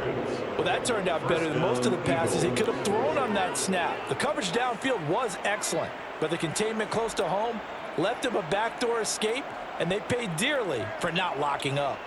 Well, that turned out better than most of the passes he could have thrown on that snap. The coverage downfield was excellent, but the containment close to home left him a backdoor escape, and they paid dearly for not locking up.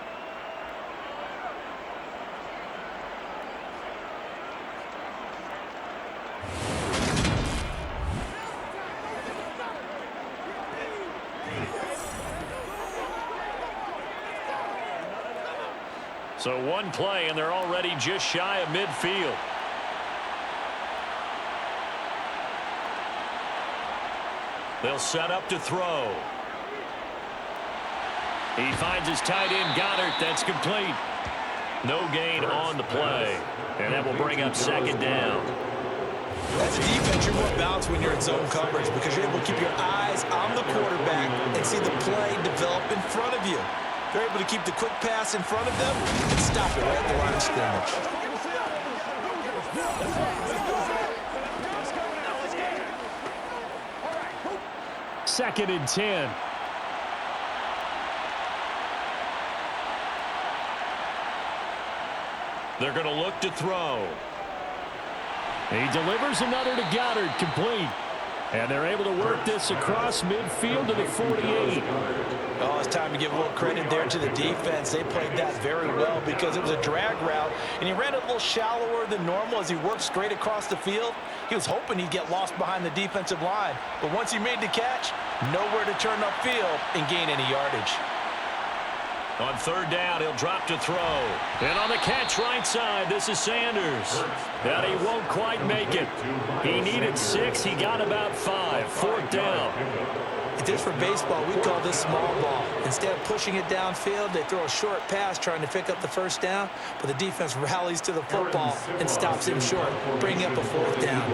So one play, and they're already just shy of midfield. They'll set up to throw. He finds his tight end, Goddard. That's complete. No gain on the play. And that will bring up 2nd down. As a defense, you're more balanced when you're in zone coverage because you're able to keep your eyes on the quarterback and see the play develop in front of you. They're able to keep the quick pass in front of them and stop it right at the line of scrimmage. Second and 10. They're going to look to throw. He delivers another to Goddard, complete. And they're able to work this across midfield to the 48. Oh, it's time to give a little credit there to the defense. They played that very well because it was a drag route, and he ran it a little shallower than normal as he worked straight across the field. He was hoping he'd get lost behind the defensive line, but once he made the catch, nowhere to turn upfield and gain any yardage. On third down, he'll drop to throw. And on the catch right side, this is Sanders. And he won't quite make it. He needed 6. He got about 5. Fourth down. Just for baseball, we call this small ball. Instead of pushing it downfield, they throw a short pass trying to pick up the first down, but the defense rallies to the football and stops him short, bringing up a fourth down.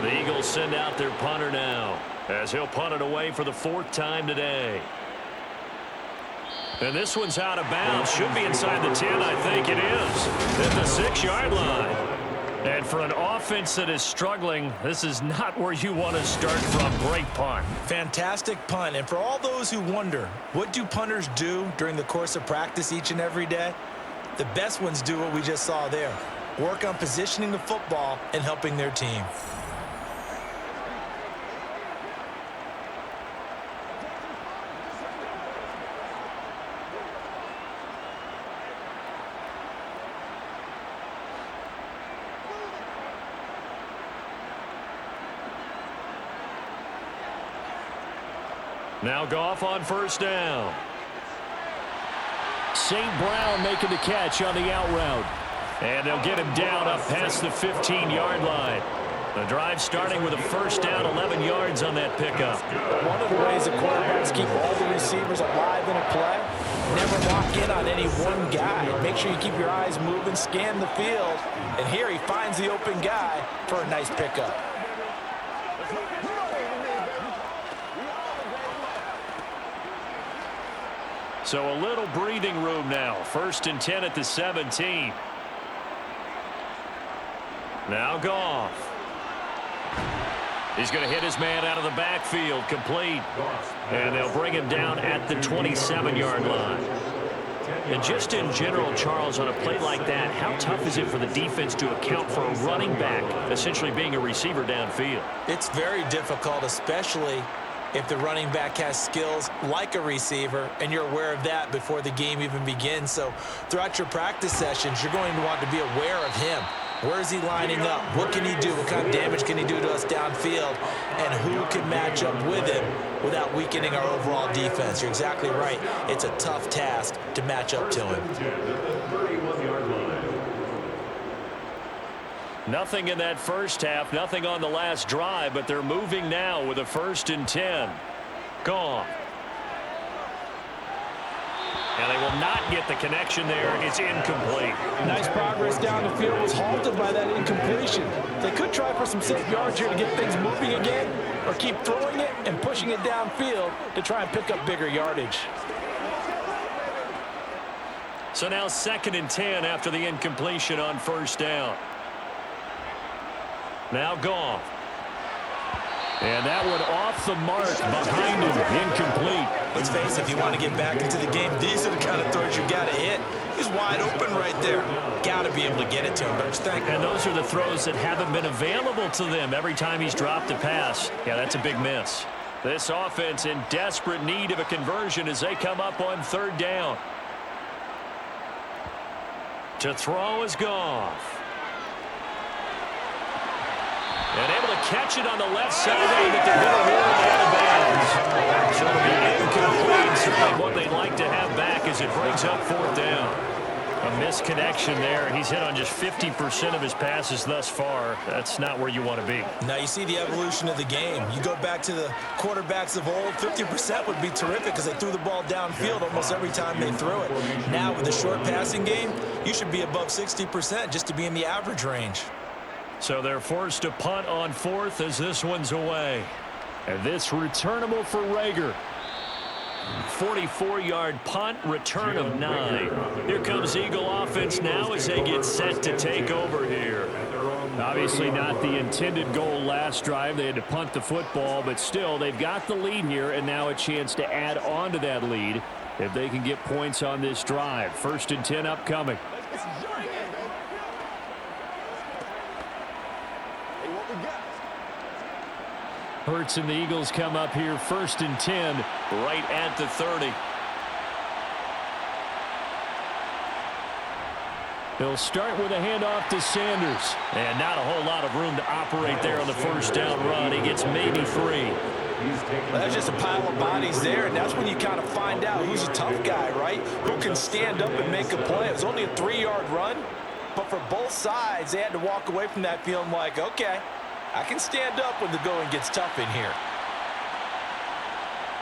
The Eagles send out their punter now, as he'll punt it away for the 4th time today. And this one's out of bounds. Should be inside the 10, I think it is. At the 6-yard line. And for an offense that is struggling, this is not where you want to start from. Great punt. Fantastic punt. And for all those who wonder, what do punters do during the course of practice each and every day? The best ones do what we just saw there. Work on positioning the football and helping their team. Now Goff on first down. St. Brown making the catch on the out route. And they'll get him down up past the 15-yard line. The drive starting with a first down, 11 yards on that pickup. One of the ways the quarterbacks keep all the receivers alive in a play, never lock in on any one guy. Make sure you keep your eyes moving, scan the field. And here he finds the open guy for a nice pickup. So a little breathing room now. 1st and 10 at the 17. Now Goff. He's going to hit his man out of the backfield, complete. And they'll bring him down at the 27-yard line. And just in general, Charles, on a play like that, how tough is it for the defense to account for a running back essentially being a receiver downfield? It's very difficult, especially if the running back has skills like a receiver, and you're aware of that before the game even begins. So throughout your practice sessions, you're going to want to be aware of him. Where is he lining up? What can he do? What kind of damage can he do to us downfield? And who can match up with him without weakening our overall defense? You're exactly right. It's a tough task to match up to him. Nothing in that first half, nothing on the last drive, but they're moving now with a 1st and 10. Gone. And they will not get the connection there. It's incomplete. Nice progress down the field was halted by that incompletion. They could try for some safe yards here to get things moving again, or keep throwing it and pushing it downfield to try and pick up bigger yardage. So now 2nd and 10 after the incompletion on first down. Now Goff. And that one off the mark behind him. Incomplete. Let's face it, if you want to get back into the game, these are the kind of throws you got to hit. He's wide open right there. Got to be able to get it to him, don't you think? And those are the throws that haven't been available to them every time he's dropped a pass. Yeah, that's a big miss. This offense in desperate need of a conversion as they come up on 3rd down. To throw is Goff. And able to catch it on the left side, but they're going to roll it out of bounds. So it'll be incomplete. Certainly what they'd like to have back as it brings up 4th down. A misconnection there. He's hit on just 50% of his passes thus far. That's not where you want to be. Now you see the evolution of the game. You go back to the quarterbacks of old, 50% would be terrific because they threw the ball downfield almost every time they threw it. Now with the short passing game, you should be above 60% just to be in the average range. So they're forced to punt on 4th as this one's away. And this returnable for Rager. 44-yard punt, return of 9. Here comes Eagle offense now as they get set to take over here. Obviously not the intended goal last drive. They had to punt the football, but still they've got the lead here and now a chance to add on to that lead if they can get points on this drive. 1st and 10 upcoming. Hurts and the Eagles come up here 1st and 10 right at the 30. They'll start with a handoff to Sanders. And not a whole lot of room to operate there on the first down run. He gets maybe 3. Well, that's just a pile of bodies there, and that's when you kind of find out who's a tough guy, right? Who can stand up and make a play. It was only a 3-yard run, but for both sides, they had to walk away from that feeling like, okay, I can stand up when the going gets tough in here.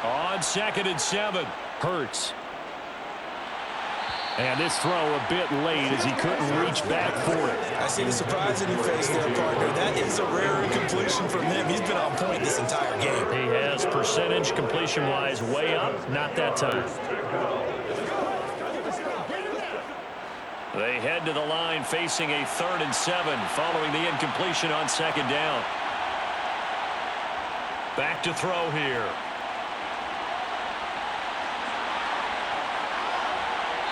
On 2nd and 7, Hurts. And this throw a bit late as he couldn't reach back for it. I see the surprise in your face there, partner. That is a rare incompletion from him. He's been on point this entire game. He has percentage completion-wise way up, not that time. They head to the line facing a 3rd and 7 following the incompletion on 2nd down. Back to throw here.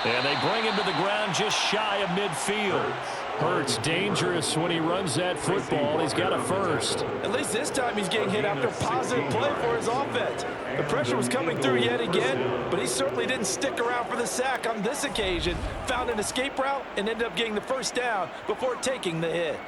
And they bring him to the ground just shy of midfield. Hurts dangerous when he runs that football. He's got a first. At least this time he's getting hit after a positive play for his offense. The pressure was coming through yet again, but he certainly didn't stick around for the sack on this occasion. Found an escape route and ended up getting the first down before taking the hit.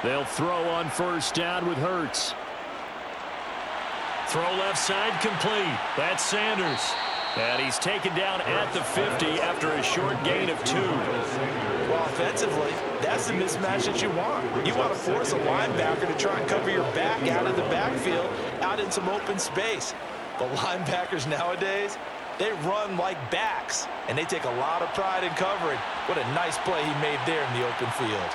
They'll throw on 1st down with Hurts. Throw left side complete. That's Sanders. And he's taken down at the 50 after a short gain of 2. Well, offensively, that's the mismatch that you want. You want to force a linebacker to try and cover your back out of the backfield, out in some open space. The linebackers nowadays, they run like backs, and they take a lot of pride in covering. What a nice play he made there in the open field.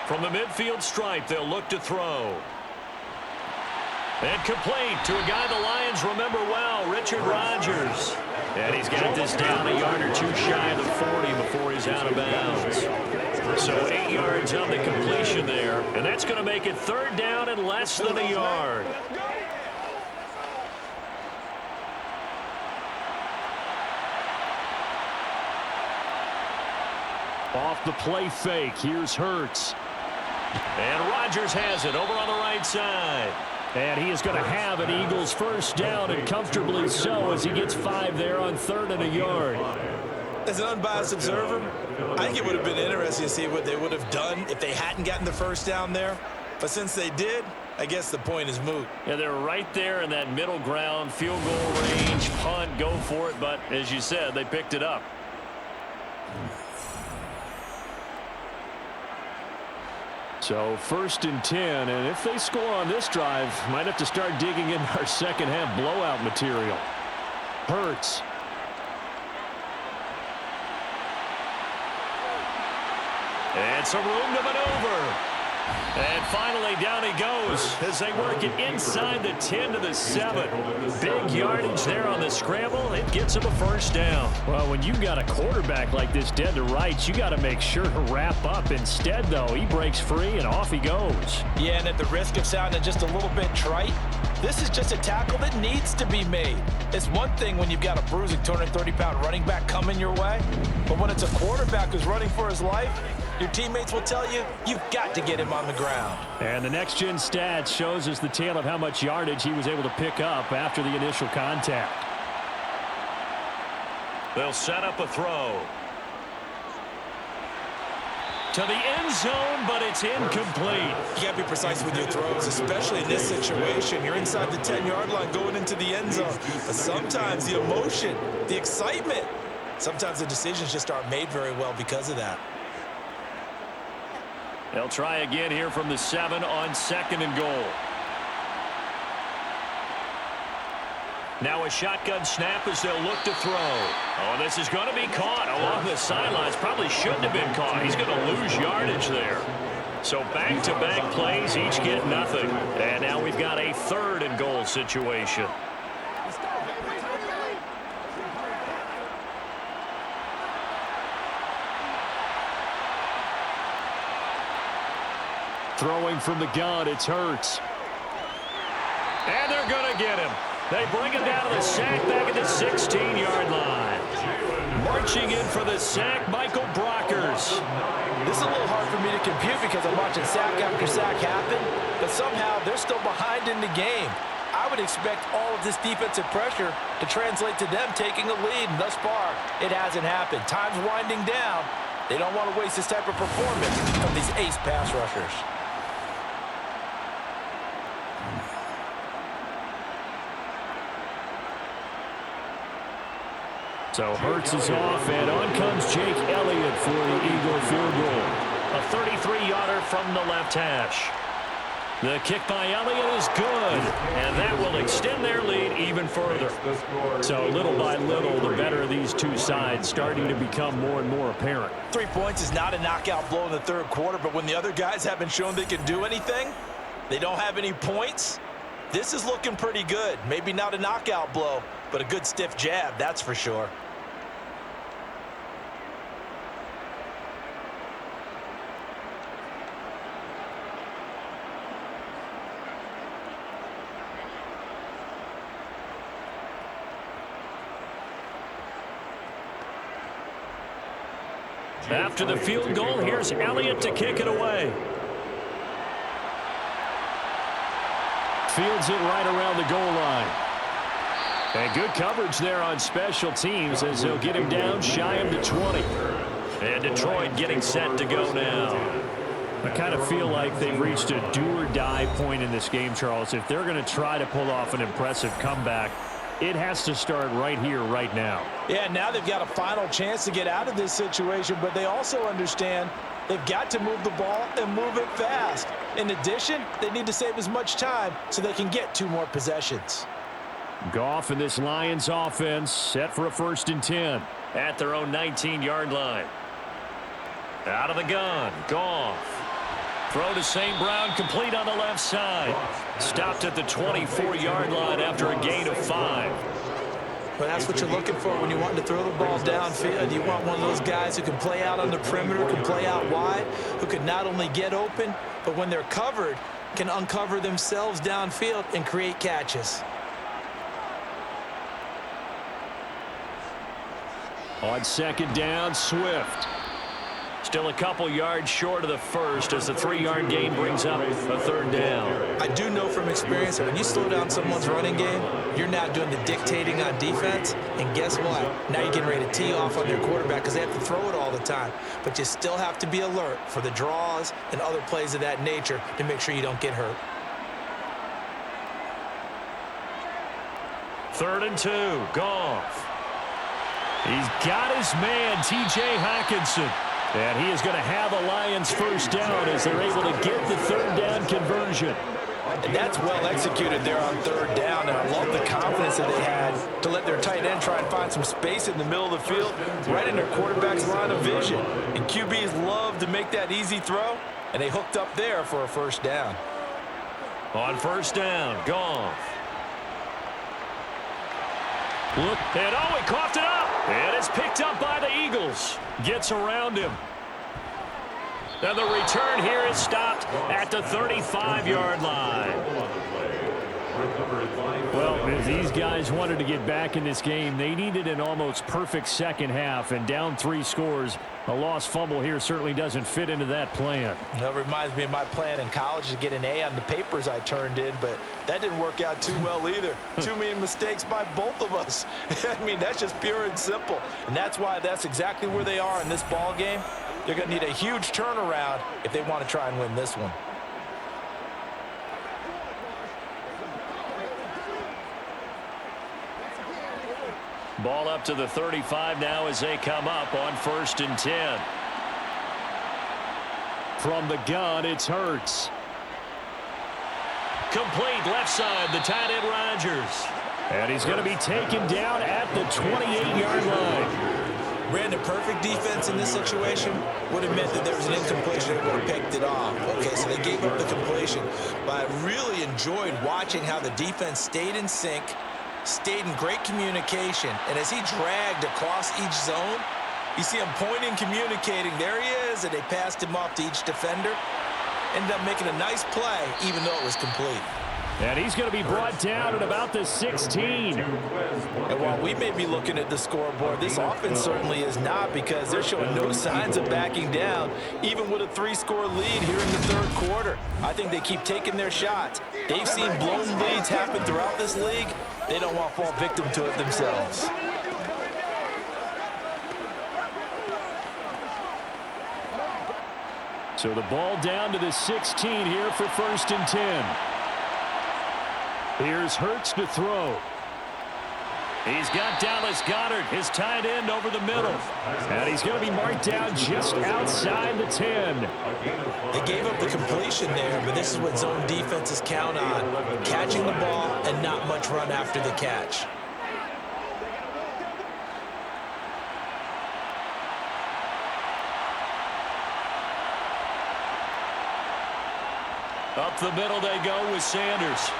From the midfield stripe, they'll look to throw. And complete to a guy the Lions remember well, Richard Rodgers. And he's got this down a yard or 2 shy of the 40 before he's out of bounds. So 8 yards on the completion there. And that's going to make it 3rd down and less than a yard. Off the play fake, here's Hurts. And Rodgers has it over on the right side. And he is going to have an Eagles first down, and comfortably so, as he gets 5 there on 3rd and a yard. As an unbiased observer, I think it would have been interesting to see what they would have done if they hadn't gotten the first down there. But since they did, I guess the point is moot. Yeah, they're right there in that middle ground, field goal range, punt, go for it. But as you said, they picked it up. So 1st and 10, and if they score on this drive, might have to start digging in our second half blowout material. Hurts. And some room to maneuver. And finally down he goes as they work it inside the 10 to the 7. Big yardage there on the scramble. It gets him a first down. Well, when you've got a quarterback like this dead to rights, you got to make sure to wrap up. Instead, though, he breaks free and off he goes. Yeah, and at the risk of sounding just a little bit trite, this is just a tackle that needs to be made. It's one thing when you've got a bruising 230-pound running back coming your way, but when it's a quarterback who's running for his life, your teammates will tell you, you've got to get him on the ground. And the next-gen stats shows us the tale of how much yardage he was able to pick up after the initial contact. They'll set up a throw. To the end zone, but it's incomplete. You got to be precise with your throws, especially in this situation. You're inside the 10-yard line going into the end zone. But sometimes the emotion, the excitement, sometimes the decisions just aren't made very well because of that. They'll try again here from the 7 on 2nd and goal. Now a shotgun snap as they'll look to throw. Oh, this is going to be caught along the sidelines. Probably shouldn't have been caught. He's going to lose yardage there. So back-to-back plays, each get nothing. And now we've got a 3rd and goal situation. Throwing from the gun, it's Hurts. And they're going to get him. They bring him down to the sack back at the 16-yard line. marching in for the sack, Michael Brockers. This is a little hard for me to compute because I'm watching sack after sack happen, but somehow they're still behind in the game. I would expect all of this defensive pressure to translate to them taking a lead, and thus far, it hasn't happened. Time's winding down. They don't want to waste this type of performance from these ace pass rushers. So Hurts is off, and on comes Jake Elliott for the Eagle field goal. A 33-yarder from the left hash. The kick by Elliott is good, and that will extend their lead even further. So little by little, the better of these two sides starting to become more and more apparent. 3 points is not a knockout blow in the third quarter, but when the other guys haven't shown they can do anything, they don't have any points, this is looking pretty good. Maybe not a knockout blow, but a good stiff jab, that's for sure. After the field goal, here's Elliott to kick it away. Fields it right around the goal line. And good coverage there on special teams as they'll get him down shy of the 20. And Detroit getting set to go now. I kind of feel like they've reached a do-or-die point in this game, Charles. If they're going to try to pull off an impressive comeback, it has to start right here, right now. Yeah, now they've got a final chance to get out of this situation, but they also understand they've got to move the ball and move it fast. In addition, they need to save as much time so they can get 2 more possessions. Goff and this Lions offense set for a 1st and 10 at their own 19-yard line. Out of the gun, Goff. Throw to St. Brown, complete on the left side. Stopped at the 24-yard line after a gain of 5. But that's what you're looking for when you want to throw the ball downfield. You want one of those guys who can play out on the perimeter, can play out wide, who can not only get open, but when they're covered, can uncover themselves downfield and create catches. On 2nd down, Swift. Still a couple yards short of the first as the 3-yard gain brings up a 3rd down. I do know from experience that when you slow down someone's running game, you're not doing the dictating on defense. And guess what? Now you're getting ready to tee off on their quarterback because they have to throw it all the time. But you still have to be alert for the draws and other plays of that nature to make sure you don't get hurt. 3rd and 2, Goff. He's got his man, T.J. Hawkinson. And he is going to have a Lions 1st down as they're able to get the 3rd down conversion. And that's well executed there on 3rd down, and I love the confidence that they had to let their tight end try and find some space in the middle of the field, right in their quarterback's line of vision. And QBs love to make that easy throw, and they hooked up there for a 1st down. On 1st down, Goff. Look, and oh, he coughed it up. And it's picked up by the Eagles. Gets around him. And the return here is stopped at the 35-yard line. Well, if these guys wanted to get back in this game, they needed an almost perfect second half, and down 3 scores. A lost fumble here certainly doesn't fit into that plan. That reminds me of my plan in college to get an A on the papers I turned in, but that didn't work out too well either. Too many mistakes by both of us. I mean, that's just pure and simple. And that's why that's exactly where they are in this ball game. They're going to need a huge turnaround if they want to try and win this one. Ball up to the 35 now as they come up on 1st and 10. From the gun, it's Hurts. Complete left side, the tight end Rodgers. And he's going to be taken down at the 28-yard line. Ran the perfect defense in this situation would have meant that there was an incompletion. They would have picked it off. Okay, so they gave up the completion. But I really enjoyed watching how the defense stayed in sync, stayed in great communication, and as he dragged across each zone, you see him pointing, communicating. There he is, and they passed him off to each defender. Ended up making a nice play, even though it was complete. And he's going to be brought down at about the 16. And while we may be looking at the scoreboard, this offense certainly is not, because they're showing no signs of backing down, even with a 3-score lead here in the third quarter. I think they keep taking their shots. They've seen blown leads happen throughout this league. They don't want to fall victim to it themselves. So the ball down to the 16 here for 1st and 10. Here's Hurts to throw. He's got Dallas Goedert, his tight end, over the middle. And he's going to be marked down just outside the 10. They gave up the completion there, but this is what zone defenses count on: catching the ball and not much run after the catch. Up the middle they go with Sanders.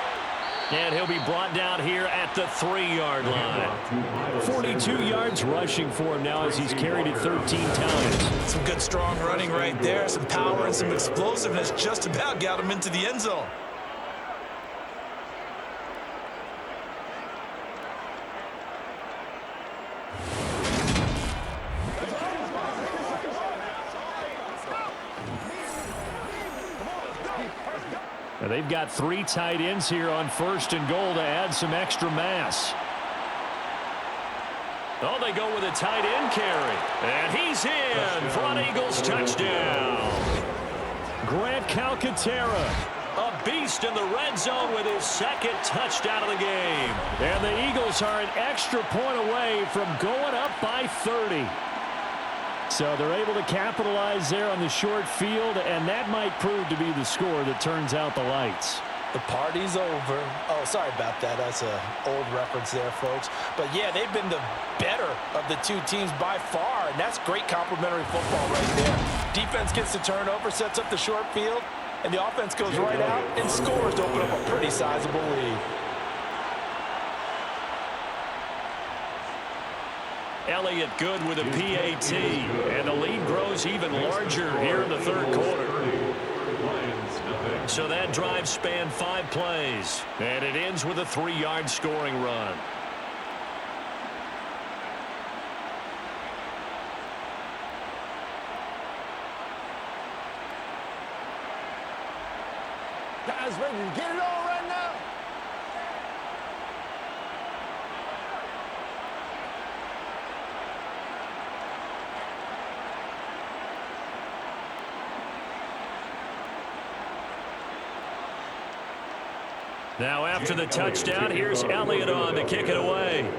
And he'll be brought down here at the 3-yard line. 42 yards rushing for him now as he's carried it 13 times. Some good strong running right there, some power and some explosiveness, just about got him into the end zone. Now they've got 3 tight ends here on 1st and goal to add some extra mass. Oh, they go with a tight end carry. And he's in for an Eagles touchdown. Grant Calcaterra, a beast in the red zone with his 2nd touchdown of the game. And the Eagles are an extra point away from going up by 30. So they're able to capitalize there on the short field, and that might prove to be the score that turns out the lights. The party's over. Oh, sorry about that. That's an old reference there, folks. But, yeah, they've been the better of the two teams by far, and that's great complimentary football right there. Defense gets the turnover, sets up the short field, and the offense goes right out and scores to open up a pretty sizable lead. Elliott good with a PAT, and the lead grows even larger here in the third quarter. So that drive spanned 5 plays, and it ends with a 3-yard scoring run. Guys ready to get it on right now? Now after the touchdown, here's Elliott on to kick it away.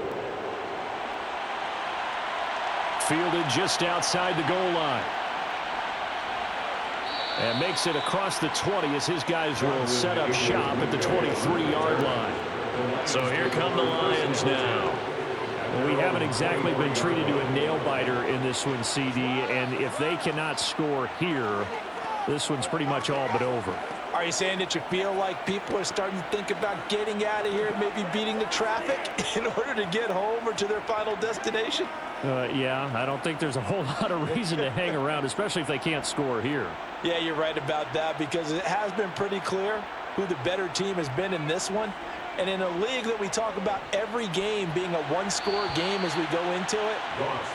Fielded just outside the goal line. And makes it across the 20 as his guys will set up shop at the 23-yard line. So here come the Lions now. Well, we haven't exactly been treated to a nail-biter in this one, CD, and if they cannot score here, this one's pretty much all but over. Are you saying that you feel like people are starting to think about getting out of here and maybe beating the traffic in order to get home or to their final destination? Yeah, I don't think there's a whole lot of reason to hang around, especially if they can't score here. Yeah, you're right about that, because it has been pretty clear who the better team has been in this one. And in a league that we talk about every game being a 1-score game as we go into it,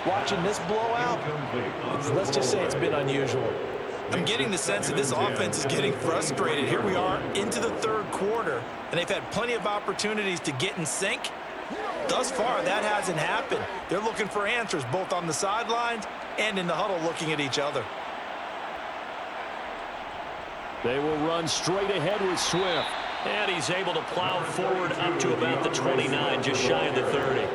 watching this blowout, let's just say it's been unusual. I'm getting the sense that this offense is getting frustrated. Here we are into the third quarter, and they've had plenty of opportunities to get in sync. Thus far, that hasn't happened. They're looking for answers both on the sidelines and in the huddle looking at each other. They will run straight ahead with Swift. And he's able to plow forward up to about the 29, just shy of the 30.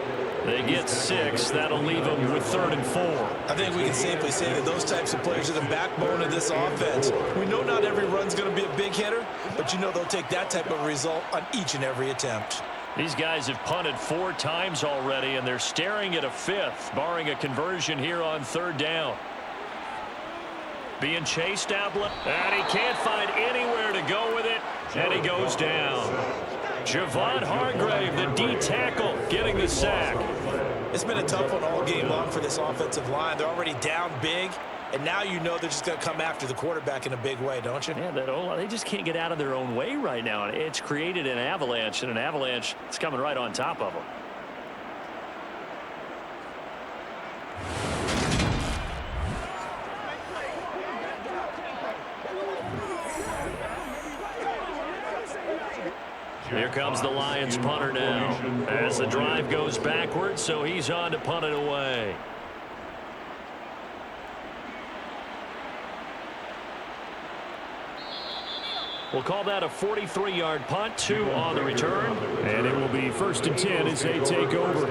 They get 6. That'll leave them with 3rd and 4. I think we can safely say that those types of players are the backbone of this offense. We know not every run's going to be a big hitter, but you know they'll take that type of result on each and every attempt. These guys have punted 4 times already, and they're staring at a 5th, barring a conversion here on 3rd down. Being chased out, and he can't find anywhere to go with it, and he goes down. Javon Hargrave, the D tackle, getting the sack. It's been a tough one all game long for this offensive line. They're already down big, and now you know they're just going to come after the quarterback in a big way, don't you? Yeah, they just can't get out of their own way right now. It's created an avalanche, and an avalanche is coming right on top of them. Here comes the Lions punter now as the drive goes backwards, so he's on to punt it away. We'll call that a 43-yard punt, 2 on the return. And it will be 1st and 10 as they take over.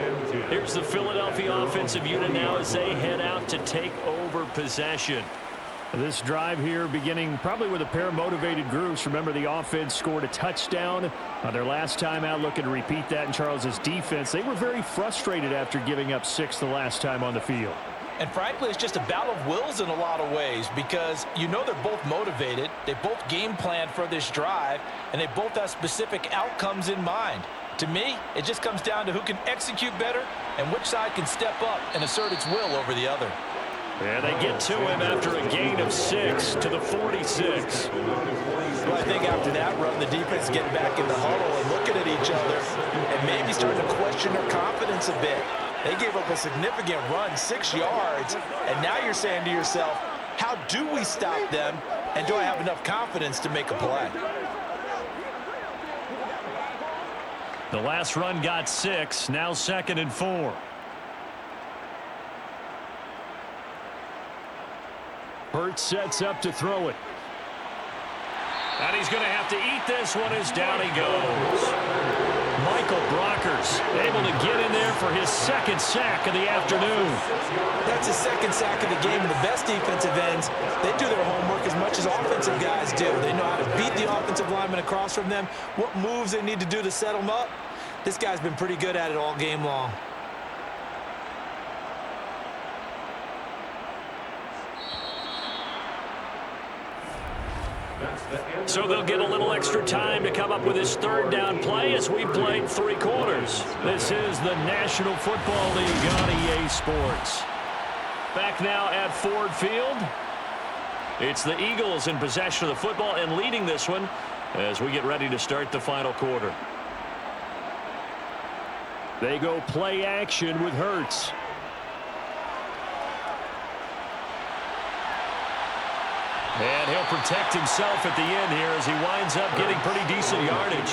Here's the Philadelphia offensive unit now as they head out to take over possession. This drive here beginning probably with a pair of motivated groups. Remember, the offense scored a touchdown their last time out, looking to repeat that in Charles's defense. They were very frustrated after giving up 6 the last time on the field. And frankly, it's just a battle of wills in a lot of ways because you know they're both motivated. They both game planned for this drive, and they both have specific outcomes in mind. To me, it just comes down to who can execute better and which side can step up and assert its will over the other. And they get to him after a gain of 6 to the 46. Well, I think after that run, the defense getting back in the huddle and looking at each other and maybe starting to question their confidence a bit. They gave up a significant run, 6 yards, and now you're saying to yourself, how do we stop them, and do I have enough confidence to make a play? The last run got 6, now 2nd and 4. Hurts sets up to throw it. And he's going to have to eat this one as down he goes. Michael Brockers able to get in there for his 2nd sack of the afternoon. That's his 2nd sack of the game. The best defensive ends, they do their homework as much as offensive guys do. They know how to beat the offensive lineman across from them, what moves they need to do to set them up. This guy's been pretty good at it all game long. So they'll get a little extra time to come up with his 3rd down play as we played 3 quarters. This is the National Football League on EA Sports. Back now at Ford Field. It's the Eagles in possession of the football and leading this one as we get ready to start the final quarter. They go play action with Hurts. And he'll protect himself at the end here as he winds up getting pretty decent yardage.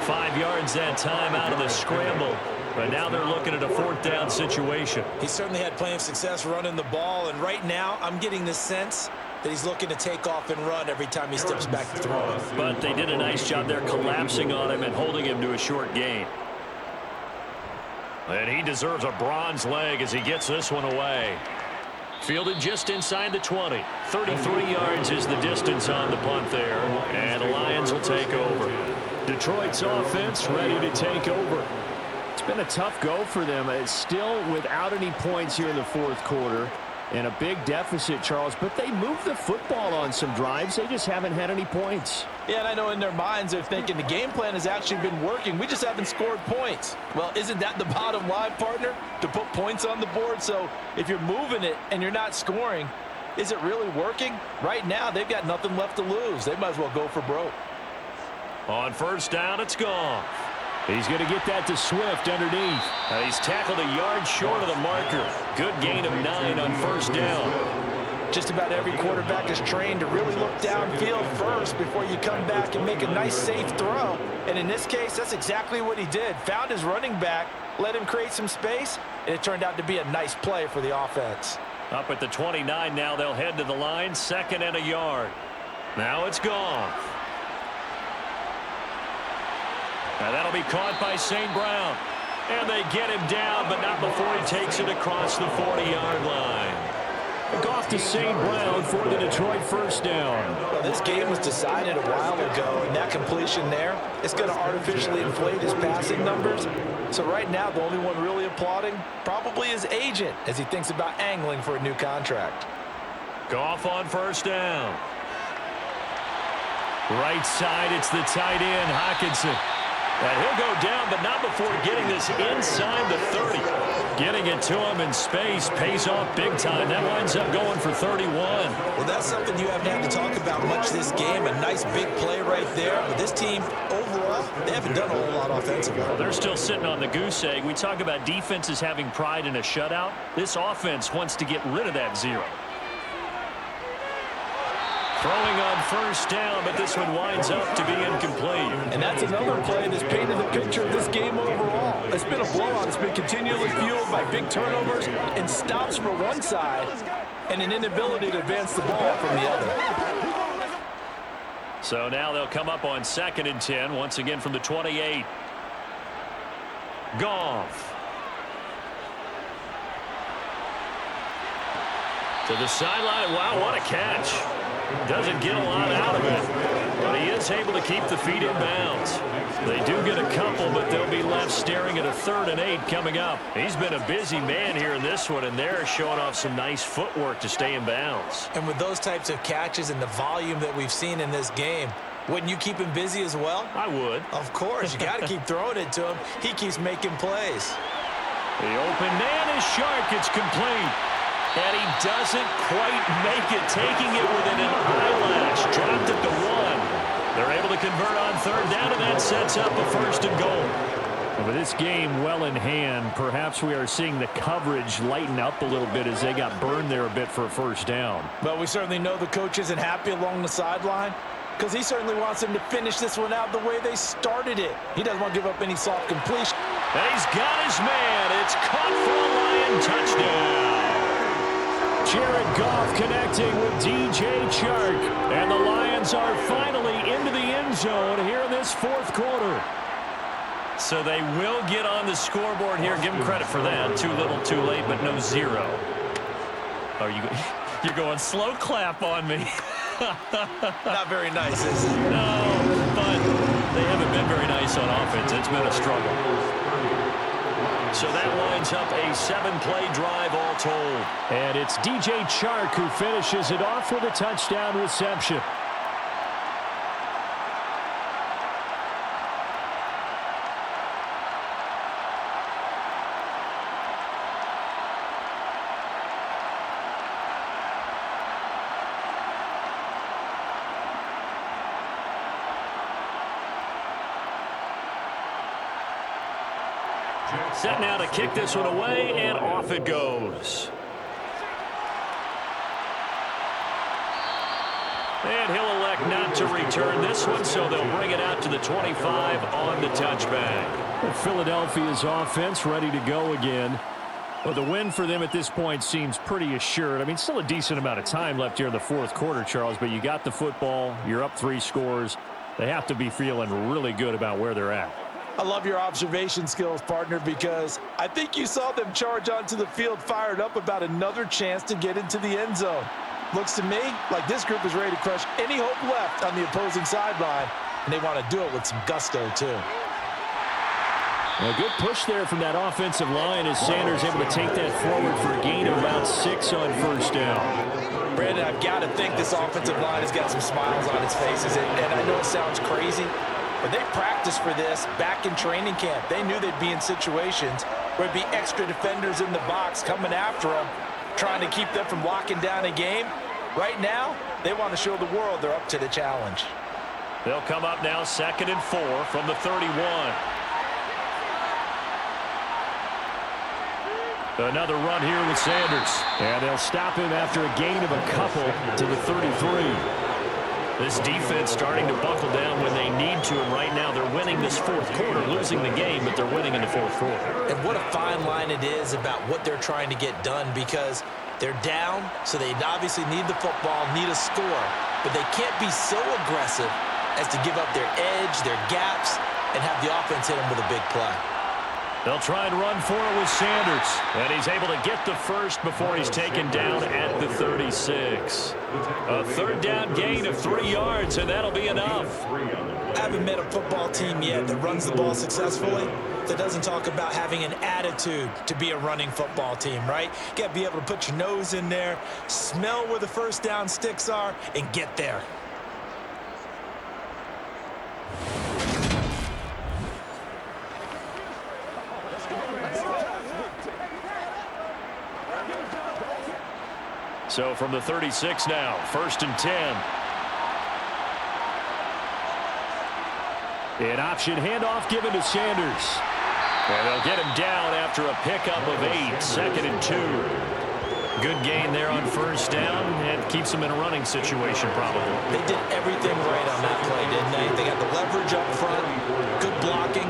5 yards that time out of the scramble. But now they're looking at a 4th down situation. He certainly had plenty of success running the ball, and right now I'm getting the sense that he's looking to take off and run every time he steps back to throw it. But they did a nice job there collapsing on him and holding him to a short gain. And he deserves a bronze leg as he gets this one away. Fielded just inside the 20. 33 yards is the distance on the punt there. And the Lions will take over. Detroit's offense ready to take over. It's been a tough go for them. It's still without any points here in the 4th quarter. And a big deficit, Charles. But they moved the football on some drives. They just haven't had any points. Yeah, and I know in their minds they're thinking the game plan has actually been working. We just haven't scored points. Well, isn't that the bottom line, partner? To put points on the board? So if you're moving it and you're not scoring, is it really working? Right now, they've got nothing left to lose. They might as well go for broke. On 1st down, it's gone. He's going to get that to Swift underneath. He's tackled a yard short of the marker. Good gain of 9 on 1st down. Just about every quarterback is trained to really look downfield first before you come back and make a nice, safe throw. And in this case, that's exactly what he did. Found his running back, let him create some space, and it turned out to be a nice play for the offense. Up at the 29 now, they'll head to the line, 2nd and a yard. Now it's gone. And that'll be caught by St. Brown. And they get him down, but not before he takes it across the 40-yard line. Off to St. Brown for the Detroit 1st down. Well, this game was decided a while ago, and that completion there, it's going to artificially inflate his passing numbers. So right now, the only one really applauding probably his agent as he thinks about angling for a new contract. Goff on 1st down. Right side, it's the tight end, Hockenson. And he'll go down, but not before getting this inside the 30. Getting it to him in space pays off big time. That winds up going for 31. Well, that's something you haven't had to talk about much this game. A nice big play right there. But this team, overall, they haven't done a whole lot offensively. Well, they're still sitting on the goose egg. We talk about defenses having pride in a shutout. This offense wants to get rid of that 0. Throwing on first down, but this one winds up to be incomplete. And that's another play that's painted the picture of this game overall. It's been a blowout. It's been continually fueled by big turnovers and stops for one side and an inability to advance the ball from the other. So now they'll come up on 2nd and 10, once again from the 28. Goff. To the sideline. Wow, what a catch. Doesn't get a lot out of it, but he is able to keep the feet in bounds. They do get a couple, but they'll be left staring at a 3rd and 8 coming up. He's been a busy man here in this one, and they're showing off some nice footwork to stay in bounds. And with those types of catches and the volume that we've seen in this game, wouldn't you keep him busy as well? I would. Of course. You got to keep throwing it to him. He keeps making plays. The open man is Shark. It's complete. And he doesn't quite make it, taking it within an eyelash. Dropped it to 1. They're able to convert on 3rd down, and that sets up a 1st and goal. With this game well in hand, perhaps we are seeing the coverage lighten up a little bit as they got burned there a bit for a 1st down. But we certainly know the coach isn't happy along the sideline because he certainly wants them to finish this one out the way they started it. He doesn't want to give up any soft completion. And he's got his man. It's caught for a Lion touchdown. Jared Goff connecting with DJ Chark. And the Lions are finally into the end zone here in this 4th quarter. So they will get on the scoreboard here. Give them credit for that. Too little, too late, but no 0. Are you're going slow clap on me. Not very nice, is it? No, but they haven't been very nice on offense. It's been a struggle. So that winds up a 7-play drive all told. And it's DJ Chark who finishes it off with a touchdown reception. Set now to kick this one away, and off it goes. And he'll elect not to return this one, so they'll bring it out to the 25 on the touchback. Philadelphia's offense ready to go again. Well, the win for them at this point seems pretty assured. I mean, still a decent amount of time left here in the 4th quarter, Charles, but you got the football. You're up 3 scores. They have to be feeling really good about where they're at. I love your observation skills, partner, because I think you saw them charge onto the field fired up about another chance to get into the end zone. Looks to me like this group is ready to crush any hope left on the opposing sideline, and they want to do it with some gusto, too. A good push there from that offensive line as Sanders able to take that forward for a gain of about 6 on 1st down. Brandon, I've got to think this offensive line has got some smiles on its faces, and I know it sounds crazy, but they practiced for this back in training camp. They knew they'd be in situations where there'd be extra defenders in the box coming after them, trying to keep them from locking down a game. Right now, they want to show the world they're up to the challenge. They'll come up now 2nd and 4 from the 31. Another run here with Sanders. And they'll stop him after a gain of a couple to the 33. This defense starting to buckle down when they need to, and right now they're winning this 4th quarter, losing the game, but they're winning in the 4th quarter. And what a fine line it is about what they're trying to get done, because they're down, so they obviously need the football, need a score, but they can't be so aggressive as to give up their edge, their gaps, and have the offense hit them with a big play. They'll try and run for it with Sanders. And he's able to get the first before he's taken down at the 36. A 3rd down gain of 3 yards, and that'll be enough. I haven't met a football team yet that runs the ball successfully that doesn't talk about having an attitude to be a running football team, right? You got to be able to put your nose in there, smell where the 1st down sticks are, and get there. So from the 36 now, 1st and 10. An option handoff given to Sanders. And they'll get him down after a pickup of 8, 2nd and 2. Good gain there on 1st down and keeps them in a running situation probably. They did everything right on that play, didn't they? They got the leverage up front, good blocking,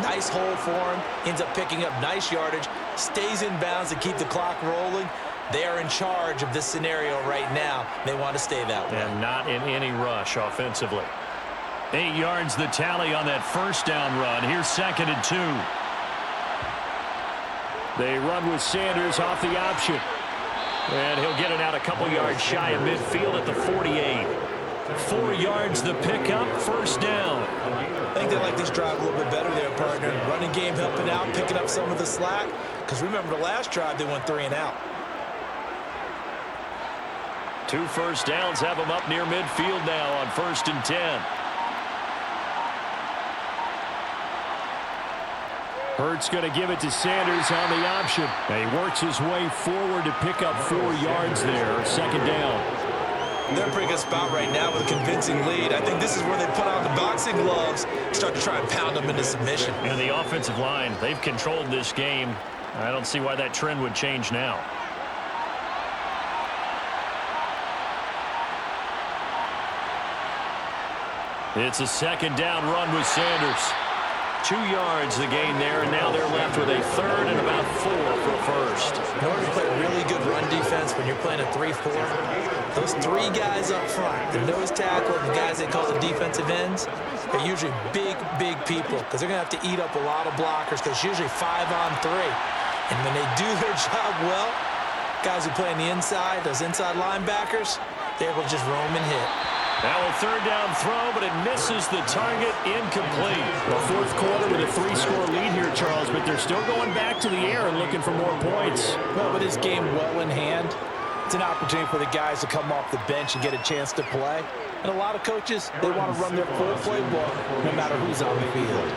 nice hole for him, ends up picking up nice yardage, stays in bounds to keep the clock rolling. They are in charge of this scenario right now. They want to stay that way. And not in any rush offensively. 8 yards the tally on that 1st down run. Here's 2nd and 2. They run with Sanders off the option. And he'll get it out a couple yards shy of midfield at the 48. 4 yards the pickup, 1st down. I think they like this drive a little bit better there, partner. Running game helping out, picking up some of the slack. Because remember the last drive, they went 3 and out. 2 1st downs have them up near midfield now on 1st and 10. Hurts going to give it to Sanders on the option. And he works his way forward to pick up 4 yards there. 2nd down. They're in a pretty good spot right now with a convincing lead. I think this is where they put on the boxing gloves, start to try and pound them into submission. And the offensive line, they've controlled this game. I don't see why that trend would change now. It's a 2nd down run with Sanders. 2 yards the gain there, and now they're left with a 3rd and about 4 for 1st. In order to play really good run defense when you're playing a 3-4, those 3 guys up front, the nose tackle and the guys they call the defensive ends, they're usually big, big people because they're going to have to eat up a lot of blockers because it's usually 5 on 3. And when they do their job well, guys who play on the inside, those inside linebackers, they're able to just roam and hit. Now a 3rd down throw, but it misses the target, incomplete. The 4th quarter with a 3-score lead here, Charles, but they're still going back to the air and looking for more points. Well, with his game well in hand, it's an opportunity for the guys to come off the bench and get a chance to play. And a lot of coaches, they want to run their full playbook no matter who's on the field.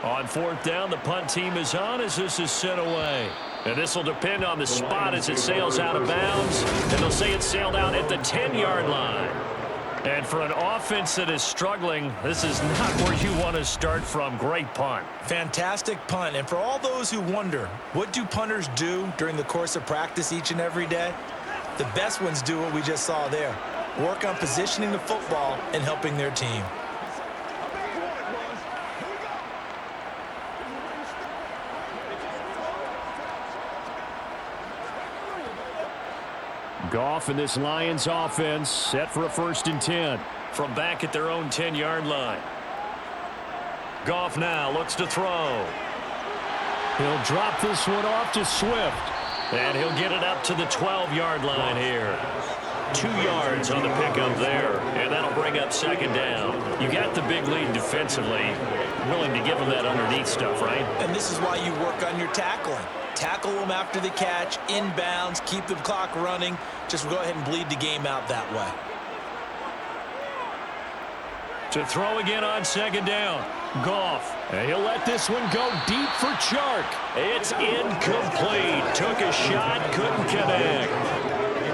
On 4th down, the punt team is on as this is sent away. And this will depend on the spot as it sails out of bounds. And they'll say it sailed out at the 10-yard line. And for an offense that is struggling, this is not where you want to start from. Great punt. Fantastic punt. And for all those who wonder, what do punters do during the course of practice each and every day? The best ones do what we just saw there. Work on positioning the football and helping their team. Goff and this Lions offense set for a 1st and 10 from back at their own 10-yard line. Goff now looks to throw. He'll drop this one off to Swift. And he'll get it up to the 12-yard line here. 2 yards on the pickup there. And that'll bring up 2nd down. You got the big lead defensively. Willing to give them that underneath stuff, right? And this is why you work on your tackling. Tackle them after the catch, inbounds, keep the clock running. Just go ahead and bleed the game out that way. To throw again on 2nd down. Goff. And he'll let this one go deep for Chark. It's incomplete. Took a shot, couldn't connect.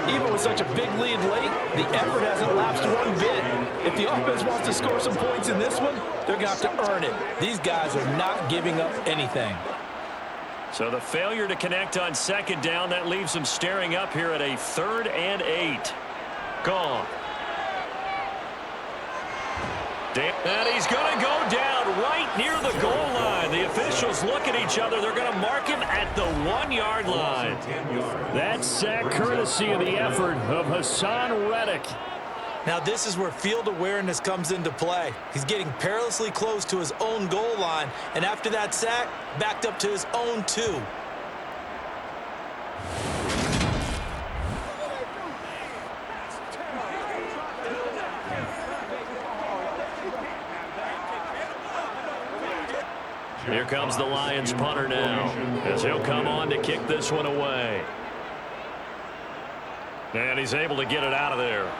Even with such a big lead late, the effort hasn't lapsed one bit. If the offense wants to score some points in this one, they're going to have to earn it. These guys are not giving up anything. So the failure to connect on 2nd down, that leaves them staring up here at a 3rd and 8. Gone. And he's going to go down right near the goal line. The officials look at each other. They're going to mark him at the 1-yard line. That's sack courtesy of the effort of Hassan Reddick. Now this is where field awareness comes into play. He's getting perilously close to his own goal line, and after that sack, backed up to his own 2. Here comes the Lions punter now, as he'll come on to kick this one away. And he's able to get it out of there.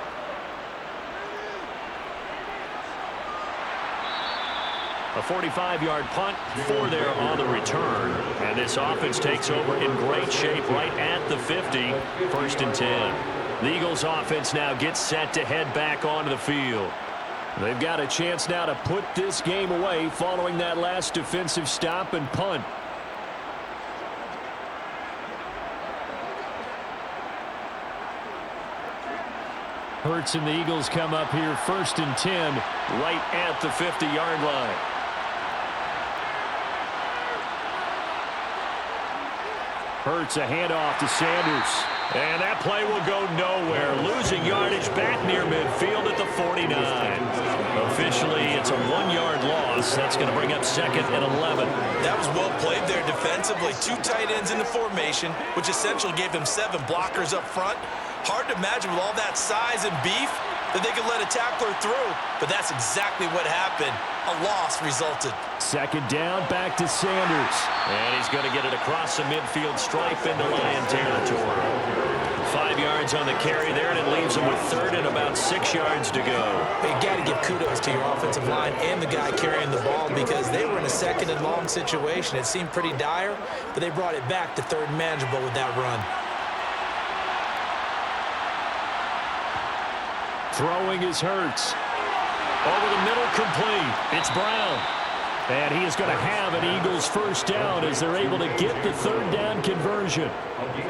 A 45-yard punt, 4 there on the return. And this offense takes over in great shape right at the 50, 1st and 10. The Eagles offense now gets set to head back onto the field. They've got a chance now to put this game away following that last defensive stop and punt. Hurts and the Eagles come up here 1st and 10 right at the 50-yard line. Hurts a handoff to Sanders. And that play will go nowhere. Losing yardage back near midfield at the 49. Officially, it's a 1-yard loss. That's going to bring up 2nd and 11. That was well played there defensively. 2 tight ends in the formation, which essentially gave them 7 blockers up front. Hard to imagine with all that size and beef that they could let a tackler through, but that's exactly what happened. A loss resulted. 2nd down, back to Sanders. And he's going to get it across the midfield stripe into Lion territory. 5 yards on the carry there, and it leaves him with 3rd and about 6 yards to go. You got to give kudos to your offensive line and the guy carrying the ball because they were in a 2nd and long situation. It seemed pretty dire, but they brought it back to 3rd and manageable with that run. Throwing is Hurts. Over the middle, complete. It's Brown. And he is going to have an Eagles 1st down as they're able to get the 3rd down conversion.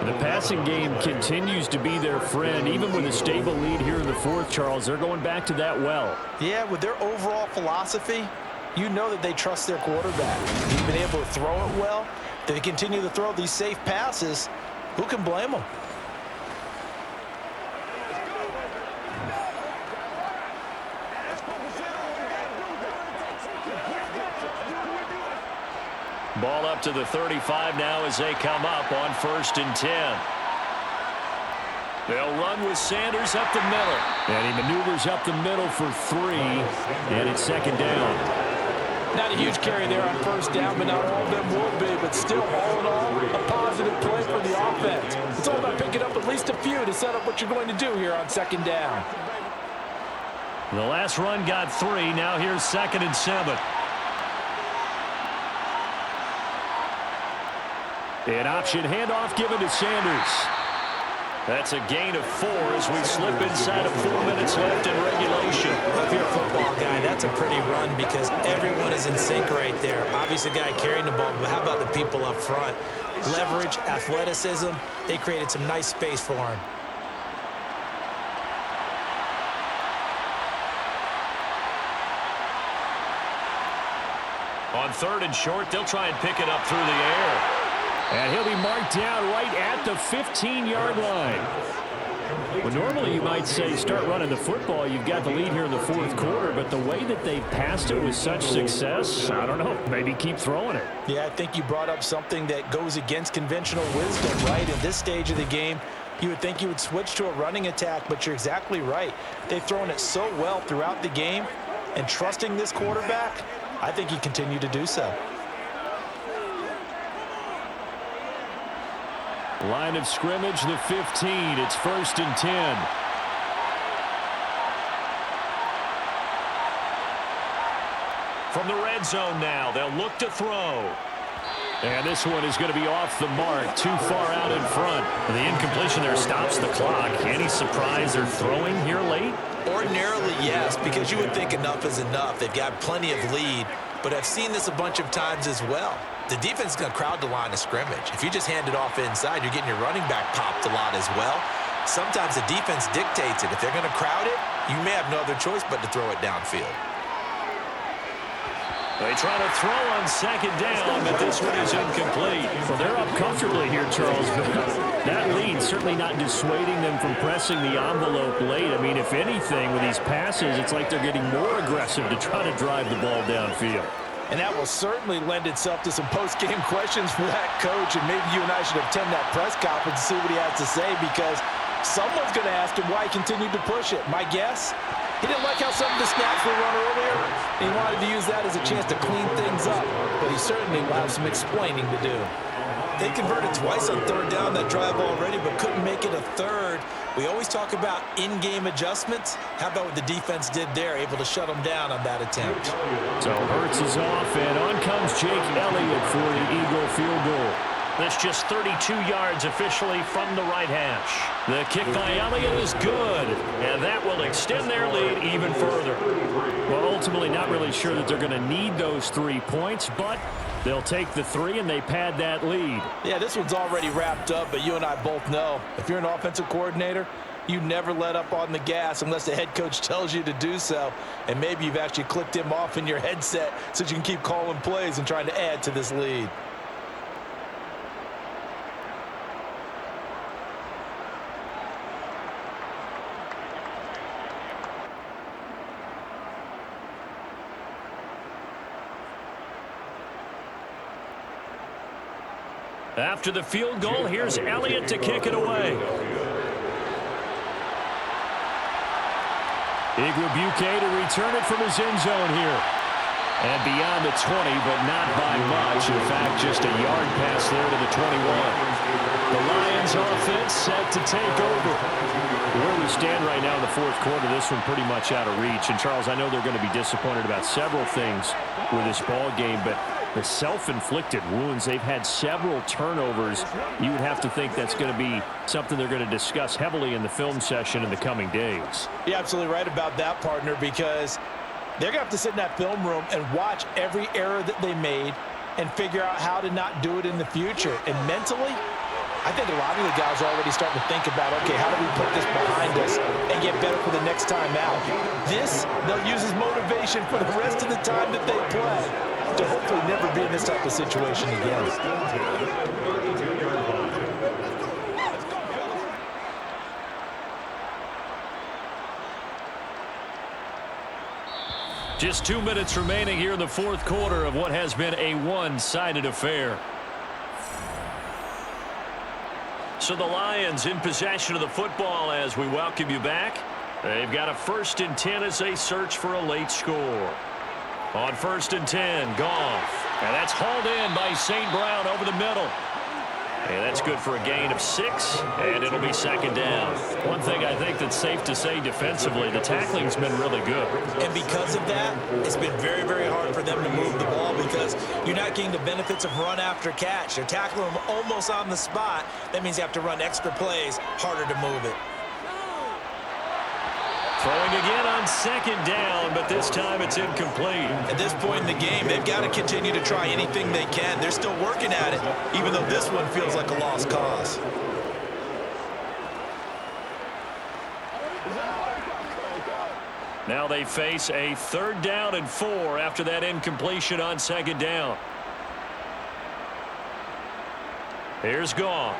The passing game continues to be their friend. Even with a stable lead here in the 4th, Charles, they're going back to that well. Yeah, with their overall philosophy, you know that they trust their quarterback. He's been able to throw it well. They continue to throw these safe passes. Who can blame them? Ball up to the 35 now as they come up on 1st and 10. They'll run with Sanders up the middle. And he maneuvers up the middle for 3. And it's 2nd down. Not a huge carry there on 1st down, but not all of them will be. But still, all in all, a positive play for the offense. It's all about picking up at least a few to set up what you're going to do here on 2nd down. The last run got 3. Now here's 2nd and 7. An option handoff given to Sanders. That's a gain of 4 as we slip inside of 4 minutes left in regulation. If you're a football guy, that's a pretty run because everyone is in sync right there. Obviously, the guy carrying the ball, but how about the people up front? Leverage, athleticism, they created some nice space for him. On 3rd and short, they'll try and pick it up through the air. And he'll be marked down right at the 15-yard line. Well, normally you might say start running the football. You've got the lead here in the 4th quarter, but the way that they've passed it with such success, I don't know, maybe keep throwing it. Yeah, I think you brought up something that goes against conventional wisdom, right? At this stage of the game, you would think you would switch to a running attack, but you're exactly right. They've thrown it so well throughout the game, and trusting this quarterback, I think you continue to do so. Line of scrimmage, the 15. It's 1st and 10. From the red zone now, they'll look to throw. And this one is going to be off the mark, too far out in front. The incompletion there stops the clock. Any surprise they're throwing here late? Ordinarily, yes, because you would think enough is enough. They've got plenty of lead, but I've seen this a bunch of times as well. The defense is going to crowd the line of scrimmage. If you just hand it off inside, you're getting your running back popped a lot as well. Sometimes the defense dictates it. If they're going to crowd it, you may have no other choice but to throw it downfield. They try to throw on 2nd down, but this one is incomplete. Well, they're up comfortably here, Charles, but that lead certainly not dissuading them from pressing the envelope late. I mean, if anything, with these passes, it's like they're getting more aggressive to try to drive the ball downfield. And that will certainly lend itself to some post-game questions for that coach, and maybe you and I should attend that press conference and see what he has to say, because someone's going to ask him why he continued to push it. My guess, He didn't like how some of the snaps were run earlier. He wanted to use that as a chance to clean things up, but he certainly will have some explaining to do. They converted twice on third down that drive already, but couldn't make it a third. We always talk about in-game adjustments. How about what the defense did there, able to shut them down on that attempt? So Hurts is off, and on comes Jake Elliott for the Eagle field goal. That's just 32 yards officially from the right hash. The kick by Elliott is good, and that will extend their lead even further. Well, ultimately not really sure that they're going to need those 3 points, but they'll take the 3 and they pad that lead. Yeah, this one's already wrapped up, but you and I both know if you're an offensive coordinator, you never let up on the gas unless the head coach tells you to do so. And maybe you've actually clicked him off in your headset so you can keep calling plays and trying to add to this lead. After the field goal, here's Elliott to kick it away. Igwebuike to return it from his end zone here. And beyond the 20, but not by much. In fact, just a yard pass there to the 21. The Lions offense set to take over. Where we stand right now in the fourth quarter, this one pretty much out of reach. And, Charles, I know they're going to be disappointed about several things with this ball game, but the self-inflicted wounds, they've had several turnovers. You would have to think that's going to be something they're going to discuss heavily in the film session in the coming days. You're absolutely right about that, partner, because they're going to have to sit in that film room and watch every error that they made and figure out how to not do it in the future. And mentally, I think a lot of the guys are already starting to think about, okay, how do we put this behind us and get better for the next time out? This, they'll use as motivation for the rest of the time that they play to hopefully never be in this type of situation again. Just 2 minutes remaining here in the fourth quarter of what has been a one-sided affair. So the Lions in possession of the football as we welcome you back. They've got a 1st and 10 as they search for a late score. On 1st and 10, Goff. And that's hauled in by St. Brown over the middle. And that's good for a gain of 6, and it'll be 2nd down. One thing I think that's safe to say defensively, the tackling's been really good. And because of that, it's been very, very hard for them to move the ball because you're not getting the benefits of run after catch. You're tackling them almost on the spot. That means you have to run extra plays, harder to move it. Throwing again on 2nd down, but this time it's incomplete. At this point in the game, they've got to continue to try anything they can. They're still working at it, even though this one feels like a lost cause. Now they face a 3rd down and 4 after that incompletion on 2nd down. Here's Goff.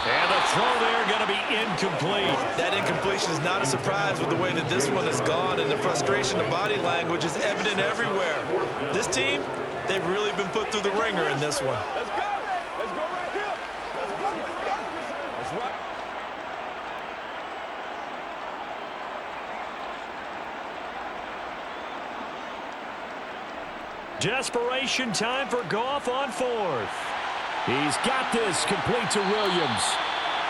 And the throw there going to be incomplete. That incompletion is not a surprise with the way that this one has gone, and the frustration of body language is evident everywhere. This team, they've really been put through the ringer in this one. Let's go. Let's go right here. Let's go. That's right. Desperation time for Goff on 4th. He's got this complete to Williams.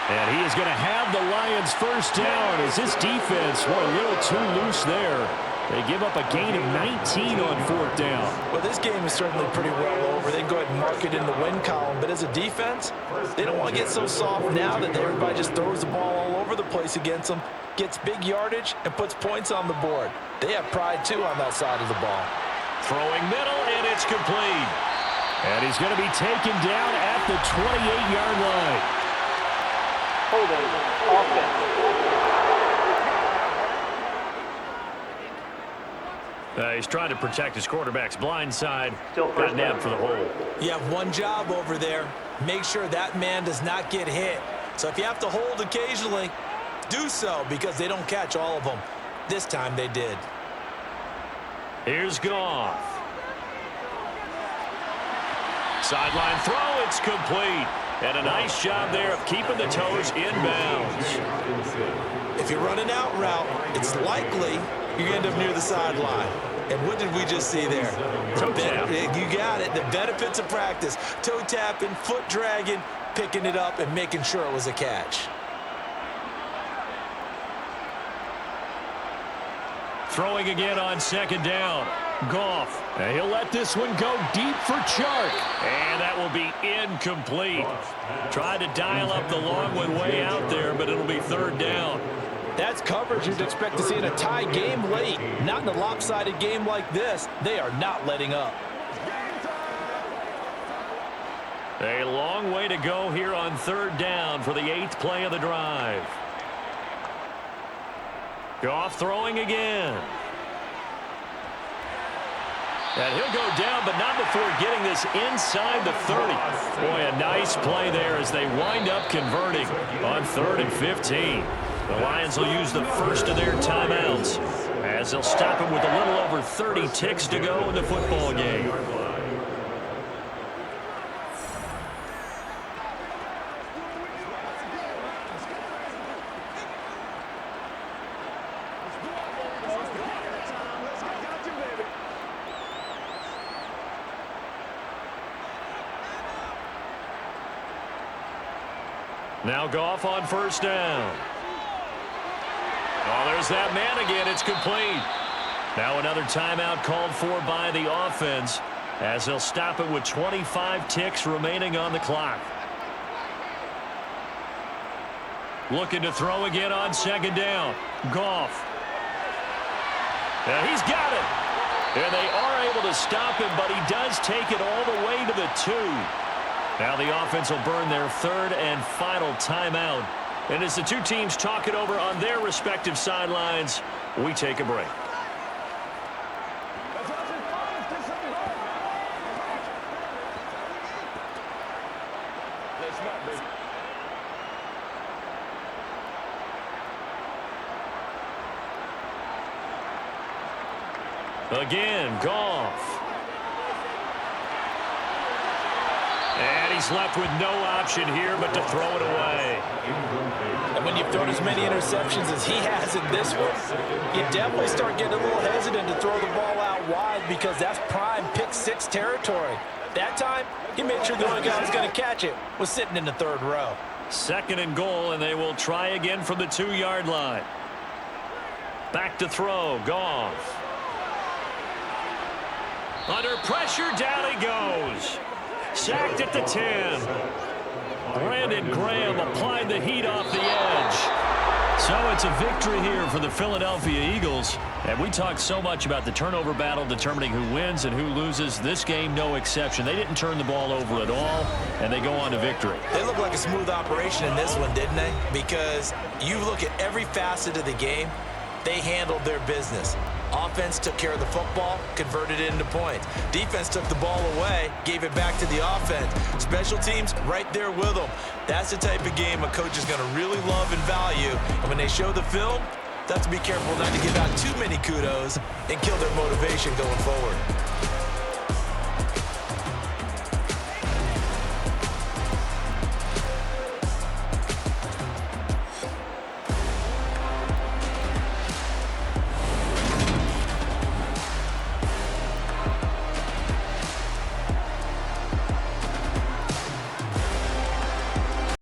And he is going to have the Lions 1st down as this defense were a little too loose there. They give up a gain of 19 on 4th down. Well, this game is certainly pretty well over. They can go ahead and mark it in the win column. But as a defense, they don't want to get so soft now that everybody just throws the ball all over the place against them, gets big yardage, and puts points on the board. They have pride, too, on that side of the ball. Throwing middle, and it's complete. And he's going to be taken down at the 28-yard line. Holding offense. He's trying to protect his quarterback's blind side. Got nabbed for the hole. You have one job over there. Make sure that man does not get hit. So if you have to hold occasionally, do so because they don't catch all of them. This time they did. Here's Goff. Sideline throw, it's complete. And a nice job there of keeping the toes in bounds. If you're running out route, it's likely you're going to end up near the sideline. And what did we just see there? Toe tap. You got it. The benefits of practice. Toe tapping, foot dragging, picking it up, and making sure it was a catch. Throwing again on second down. Goff. And he'll let this one go deep for Chark. And that will be incomplete. Tried to dial up the long one way out there, but it'll be third down. That's coverage you'd expect to see in a tie game late. Not in a lopsided game like this. They are not letting up. A long way to go here on third down for the 8th play of the drive. Goff throwing again. And he'll go down, but not before getting this inside the 30. Boy, a nice play there as they wind up converting on 3rd and 15. The Lions will use the first of their timeouts as they'll stop it with a little over 30 ticks to go in the football game. Now Goff on first down. Oh, there's that man again. It's complete. Now another timeout called for by the offense as they'll stop it with 25 ticks remaining on the clock. Looking to throw again on second down. Goff. And he's got it. And they are able to stop him, but he does take it all the way to the 2. Now the offense will burn their 3rd and final timeout. And as the two teams talk it over on their respective sidelines, we take a break. Again, Goff. And he's left with no option here but to throw it away. And when you've thrown as many interceptions as he has in this one, you definitely start getting a little hesitant to throw the ball out wide because that's prime pick-6 territory. That time, he made sure the only guy who was going to catch it was sitting in the 3rd row. 2nd and goal, and they will try again from the 2-yard line. Back to throw, Goff. Under pressure, down he goes. Sacked at the 10. Brandon Graham applied the heat off the edge. So it's a victory here for the Philadelphia Eagles. And we talked so much about the turnover battle determining who wins and who loses. This game, no exception. They didn't turn the ball over at all, and they go on to victory. They look like a smooth operation in this one, didn't they? Because you look at every facet of the game, they handled their business. Offense took care of the football, converted it into points. Defense took the ball away, gave it back to the offense. Special teams, right there with them. That's the type of game a coach is going to really love and value. And when they show the film, they have to be careful not to give out too many kudos and kill their motivation going forward.